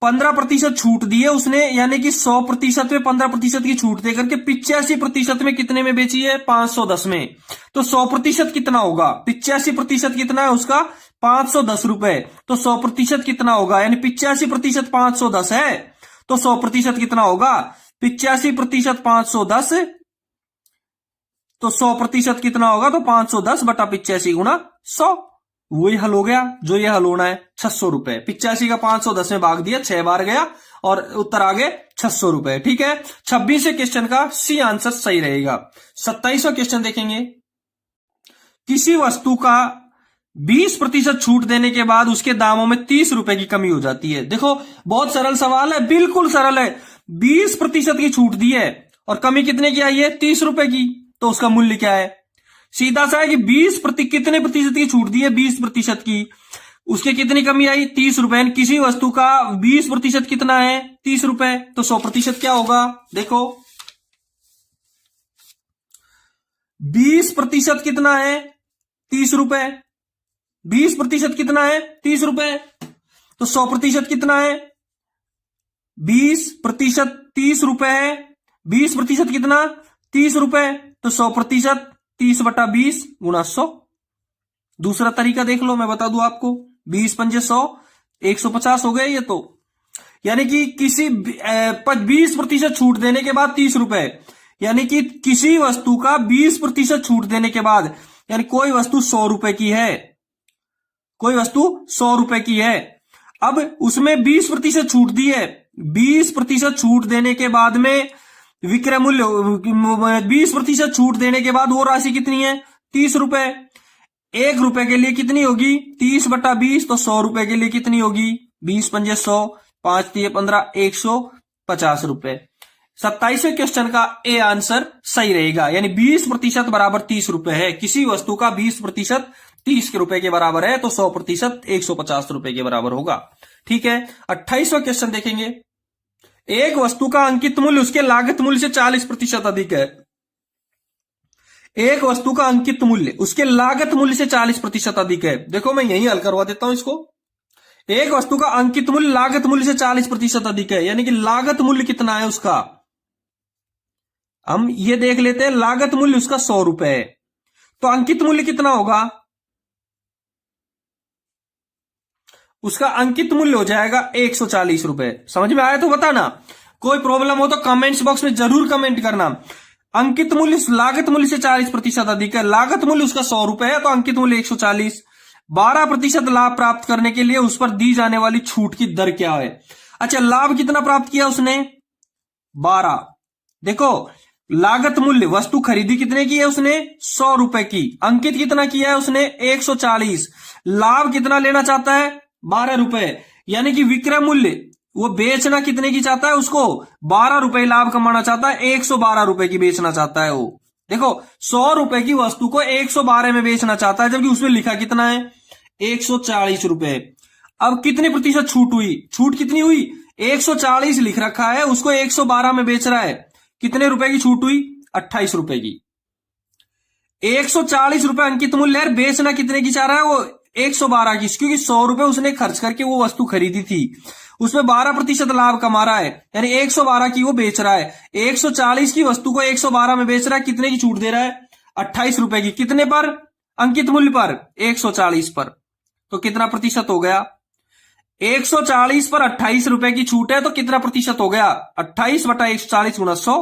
15% छूट दी है उसने, यानी कि 100% में 15% की छूट देकर के 85% में कितने में बेची है? 510 में। तो 100% कितना होगा? 85% कितना है उसका? 510 रुपए। तो 100% कितना होगा? यानी 85% 510 है, तो 100% कितना होगा? 85% 510, तो 100% कितना होगा? तो 510 बटा 85 गुणा 100। वही हल हो गया जो ये हल होना है, 600 रुपए। 85 का 510 में भाग दिया, 6 बार गया, और उत्तर आ गए 600 रुपए। ठीक है, 26वें क्वेश्चन का सी आंसर सही रहेगा। 27वां क्वेश्चन देखेंगे, किसी वस्तु का 20% छूट देने के बाद उसके दामों में 30 रुपए की कमी हो जाती है। देखो बहुत सरल सवाल है, बिल्कुल सरल है। 20% की छूट दी है और कमी कितने की आई है? 30 रुपए की। तो उसका मूल्य क्या है? सीधा सा है कि कितने प्रतिशत की छूट दी है? 20% की। उसके कितनी कमी आई? 30 रुपए। किसी वस्तु का 20% कितना है? 30 रुपए। तो 100% क्या होगा? देखो 20% कितना है? 30 रुपए। 20% कितना है? 30 रुपए। तो 100% कितना है? 20% 30 रुपए है। 20% कितना? 30 रुपए। तो 100% 30 बटा 20 गुणा 100। दूसरा तरीका देख लो, मैं बता दूं आपको। 20 पंजे 100, 150 हो गए ये। तो यानी कि किसी 20% छूट देने के बाद 30 रुपए, यानी कि किसी वस्तु का 20% छूट देने के बाद, यानी कोई वस्तु 100 रुपए की है, कोई वस्तु 100 रुपए की है, अब उसमें 20% छूट दी है, 20% छूट देने के बाद में विक्रय मूल्य 20% छूट देने के बाद वो राशि कितनी है? 30 रुपए। 1 रुपए के लिए कितनी होगी? 30/20, तो 100 रुपए के लिए कितनी होगी? 20×5 100, 5×3 15, 150 रुपए। 27वें क्वेश्चन का ए आंसर सही रहेगा, यानी 20% बराबर 30 रुपए है। किसी वस्तु का 20% 30 रुपए के बराबर है, तो 100% 150 रुपए के बराबर होगा। ठीक है, 28वां क्वेश्चन देखेंगे। एक वस्तु का अंकित मूल्य उसके लागत मूल्य से 40% अधिक है। एक वस्तु का अंकित मूल्य उसके लागत मूल्य से 40% अधिक है। देखो मैं यही हल करवा देता हूं इसको। एक वस्तु का अंकित मूल्य लागत मूल्य से 40% अधिक है, यानी कि लागत मूल्य कितना है उसका, हम ये देख लेते हैं। लागत मूल्य उसका 100 रुपए है, तो अंकित मूल्य कितना होगा? उसका अंकित मूल्य हो जाएगा 140 रुपए। समझ में आया तो बताना, कोई प्रॉब्लम हो तो कमेंट्स बॉक्स में जरूर कमेंट करना। अंकित मूल्य लागत मूल्य से 40% अधिक है, लागत मूल्य उसका 100 रुपए है, तो अंकित मूल्य 140। 12% लाभ प्राप्त करने के लिए उस पर दी जाने वाली छूट की दर क्या है? अच्छा, लाभ कितना प्राप्त किया उसने? 12। देखो, लागत मूल्य वस्तु खरीदी कितने की है उसने? 100 रुपए की। अंकित कितना किया है उसने? 140। लाभ कितना लेना चाहता है? 12 रुपए। यानी कि विक्रय मूल्य वो बेचना कितने की चाहता है? उसको 12 रुपए लाभ कमाना चाहता है, 112 रुपए की बेचना चाहता है वो। देखो, 100 रुपए की वस्तु को 112 में बेचना चाहता है, जबकि उसमें लिखा कितना है? 140 रुपए। अब कितने प्रतिशत छूट हुई? छूट कितनी हुई? 140 लिख रखा है, उसको 112 में बेच रहा है। कितने रुपए की छूट हुई? 28 रुपए की। 140 रुपए अंकित मूल्य है, बेचना कितने की चाह रहा है वो? 112 की, क्योंकि 100 रुपए उसने खर्च करके वो वस्तु खरीदी थी, उसमें 12% लाभ कमा रहा है, यानी 112 की वो बेच रहा है। 140 की वस्तु को 112 में बेच रहा है, कितने की छूट दे रहा है? 28 रुपए की। कितने पर? अंकित मूल्य पर, 140 पर। तो कितना प्रतिशत हो गया? 140 पर 28 रुपए की छूट है, तो कितना प्रतिशत हो गया? 28/140 गुणा 100,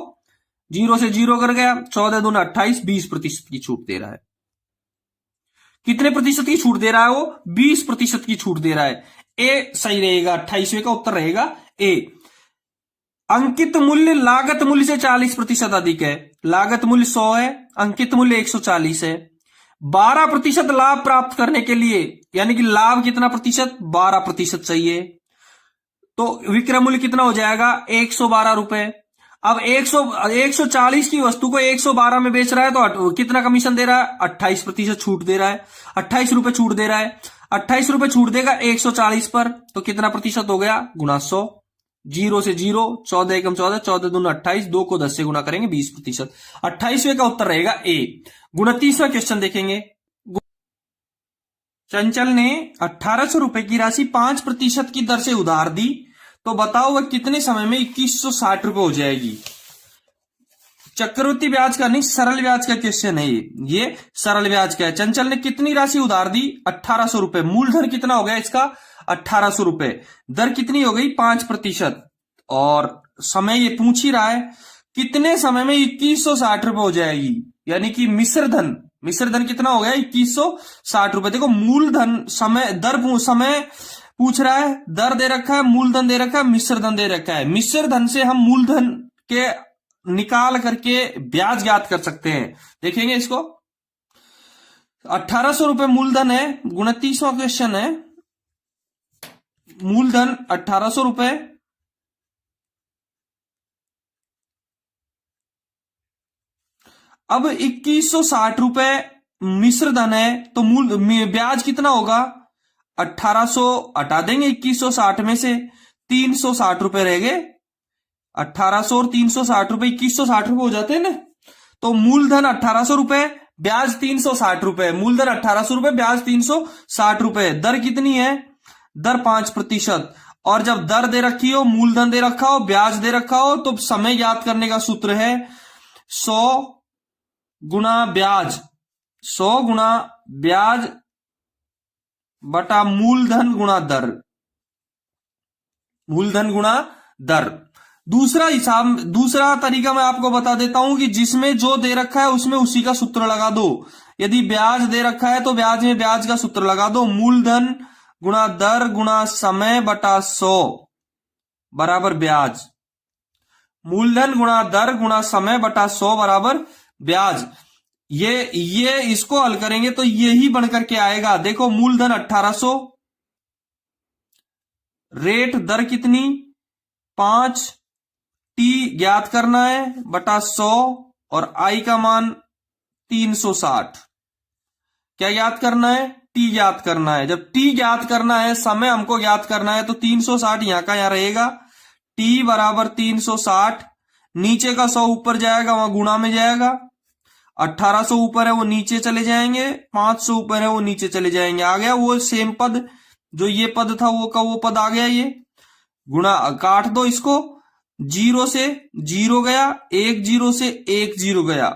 0 से 0 कर गया, 14 दूना 28, 20% की छूट दे रहा है। कितने प्रतिशत की छूट दे रहा है वो? 20% की छूट दे रहा है। ए सही रहेगा, 28वें का उत्तर रहेगा ए। अंकित मूल्य लागत मूल्य से 40% अधिक है। लागत मूल्य 100 है, अंकित मूल्य 140 है। 12% लाभ प्राप्त करने के लिए, यानी कि लाभ कितना प्रतिशत? 12% चाहिए, तो विक्रय मूल्य कितना हो जाएगा? 112 रुपए। अब 140 की वस्तु को 112 में बेच रहा है, तो कितना कमीशन दे रहा है? 28% छूट दे रहा है, 28 रुपए छूट दे रहा है। 28 रुपए छूट देगा 140 पर, तो कितना प्रतिशत हो गया? गुणा 100, 0 से 0, 14 एकम 14, 14 दूना 28, 2 को 10 से गुणा करेंगे, 20%। 28वें का उत्तर रहेगा ए। 29वां क्वेश्चन देखेंगे। चंचल ने 1800 रुपए की राशि 5% की दर से उधार दी, तो बताओ वह कितने समय में 2160 रुपए हो जाएगी? चक्रवृद्धि ब्याज का नहीं, सरल ब्याज का क्वेश्चन है ये सरल ब्याज का है। चंचल ने कितनी राशि उधार दी? 1800 रुपए। मूलधन कितना हो गया इसका? 1800 रुपए। दर कितनी हो गई? 5%। और समय ये पूछ ही रहा है कितने समय में 2160 रुपए हो जाएगी, यानी कि मिश्र धन कितना हो गया? 2160 रुपए। देखो, मूलधन समय दर समय पूछ रहा है, दर दे रखा है, मूलधन दे रखा है, मिश्र धन दे रखा है। मिश्र धन से हम मूलधन के निकाल करके ब्याज ज्ञात कर सकते हैं। देखेंगे इसको। 1800 रुपए मूलधन है, 29वां क्वेश्चन है। मूलधन 1800 रुपए, अब 2160 रुपए मिश्र धन है, तो ब्याज कितना होगा? 1800 हटा देंगे 2160 में से, 360 रुपए रह गए। 1800 और 360 रुपए, 2160 रुपए हो जाते हैं ना। तो मूलधन 1800 रुपए, ब्याज 360 रुपए। मूलधन 1800 रुपए, ब्याज 360 रुपए। दर कितनी है? दर 5%। और जब दर दे रखी हो, मूलधन दे रखा हो, ब्याज दे रखा हो, तो समय ज्ञात करने का सूत्र है 100 गुणा ब्याज, 100 गुणा ब्याज बटा मूलधन गुणा दर। मूलधन गुणा दर। दूसरा तरीका मैं आपको बता देता हूं कि जिसमें जो दे रखा है उसमें उसी का सूत्र लगा दो। यदि ब्याज दे रखा है तो ब्याज में ब्याज का सूत्र लगा दो, मूलधन गुणा दर गुणा समय बटा 100 बराबर ब्याज। मूलधन गुणा दर गुणा समय बटा 100 बराबर ब्याज। ये इसको हल करेंगे तो यही बनकर के आएगा। देखो मूलधन 1800, रेट दर कितनी 5, टी ज्ञात करना है बटा 100 और आई का मान 360। क्या ज्ञात करना है? टी ज्ञात करना है। जब टी ज्ञात करना है, समय हमको ज्ञात करना है, तो 360 यहां का यहां रहेगा। टी बराबर 360, नीचे का 100 ऊपर जाएगा, वहां गुणा में जाएगा। 1800 ऊपर है वो नीचे चले जाएंगे, 500 ऊपर है वो नीचे चले जाएंगे। आ गया वो सेम पद, जो ये पद था वो का वो पद आ गया। ये गुणा काट दो इसको, 0 से 0 गया, 1 0 से 1 0 गया।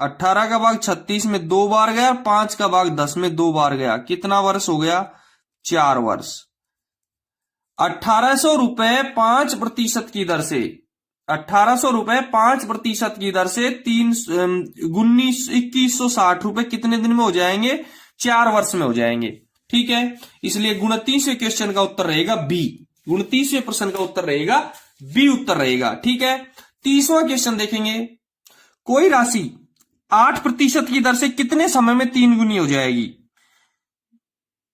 18 का भाग 36 में 2 बार गया, 5 का भाग 10 में 2 बार गया। कितना वर्ष हो गया? 4 वर्ष। 1800 रुपए 5% की दर से, 1800 रुपए 5% की दर से 2160 रुपए कितने दिन में हो जाएंगे? 4 वर्ष में हो जाएंगे। ठीक है, इसलिए 29वें क्वेश्चन का उत्तर रहेगा बी। 29वें प्रश्न का उत्तर रहेगा बी उत्तर रहेगा। ठीक है, 30वां क्वेश्चन देखेंगे। कोई राशि 8% की दर से कितने समय में 3 गुनी हो जाएगी?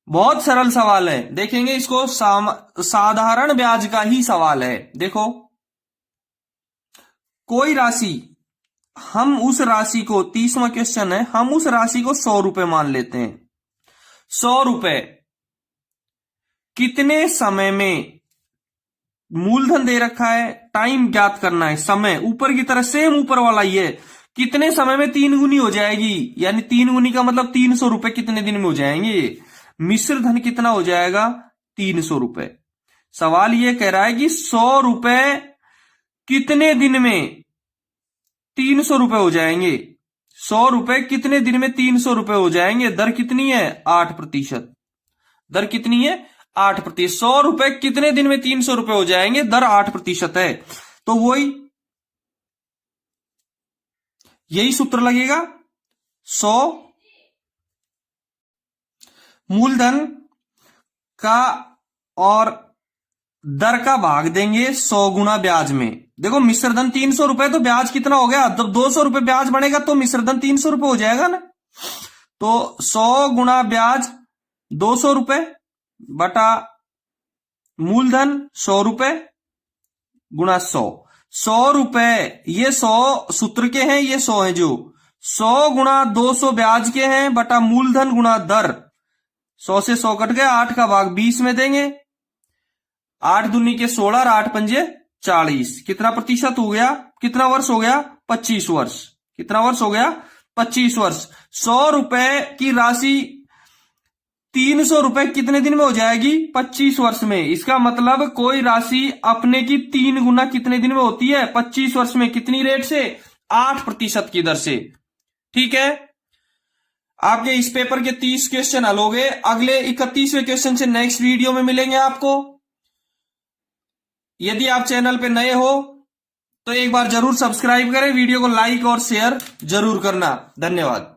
बहुत सरल सवाल है, देखेंगे इसको। साधारण ब्याज का ही सवाल है। देखो, कोई राशि, हम उस राशि को, 30वां क्वेश्चन है, हम उस राशि को 100 रुपए मान लेते हैं। 100 रुपए कितने समय में, मूलधन दे रखा है, टाइम ज्ञात करना है, समय ऊपर की तरह सेम ऊपर वाला ही है, कितने समय में 3 गुनी हो जाएगी? यानी 3 गुनी का मतलब 300 रुपए कितने दिन में हो जाएंगे? मिश्र धन कितना हो जाएगा? 300 रुपए। सवाल यह कह रहा है कि 100 रुपए कितने दिन में 300 रुपए हो जाएंगे? 100 रुपए कितने दिन में 300 रुपए हो जाएंगे? दर कितनी है? 8%। दर कितनी है? 8%। 100 रुपए कितने दिन में 300 रुपए हो जाएंगे? दर 8% है। तो यही सूत्र लगेगा। 100 मूलधन का और दर का भाग देंगे 100 गुना ब्याज में। देखो मिश्रधन 300 रुपए, तो ब्याज कितना हो गया? जब 200 रुपए ब्याज बनेगा तो मिश्रधन 300 रुपए हो जाएगा ना। तो 100 गुना ब्याज 200 रुपए बटा मूलधन 100 रुपए गुणा 100। 100 रुपए, ये 100 सूत्र के हैं, ये 100 है जो 100 गुणा 200 ब्याज के हैं बटा मूलधन गुणा दर। 100 से 100 कट गया, 8 का भाग 20 में देंगे। 8 दूनी के 16 और 8 पंजे 40। कितना प्रतिशत हो गया? कितना वर्ष हो गया? 25 वर्ष। कितना वर्ष हो गया? 25 वर्ष। 100 रुपए की राशि 300 रुपए कितने दिन में हो जाएगी? 25 वर्ष में। इसका मतलब कोई राशि अपने की 3 गुना कितने दिन में होती है? 25 वर्ष में। कितनी रेट से? 8% की दर से। ठीक है, आपके इस पेपर के 30 क्वेश्चन हल हो गए। अगले 31वें क्वेश्चन से नेक्स्ट वीडियो में मिलेंगे आपको। यदि आप चैनल पे नए हो तो एक बार जरूर सब्सक्राइब करें, वीडियो को लाइक और शेयर जरूर करना। धन्यवाद।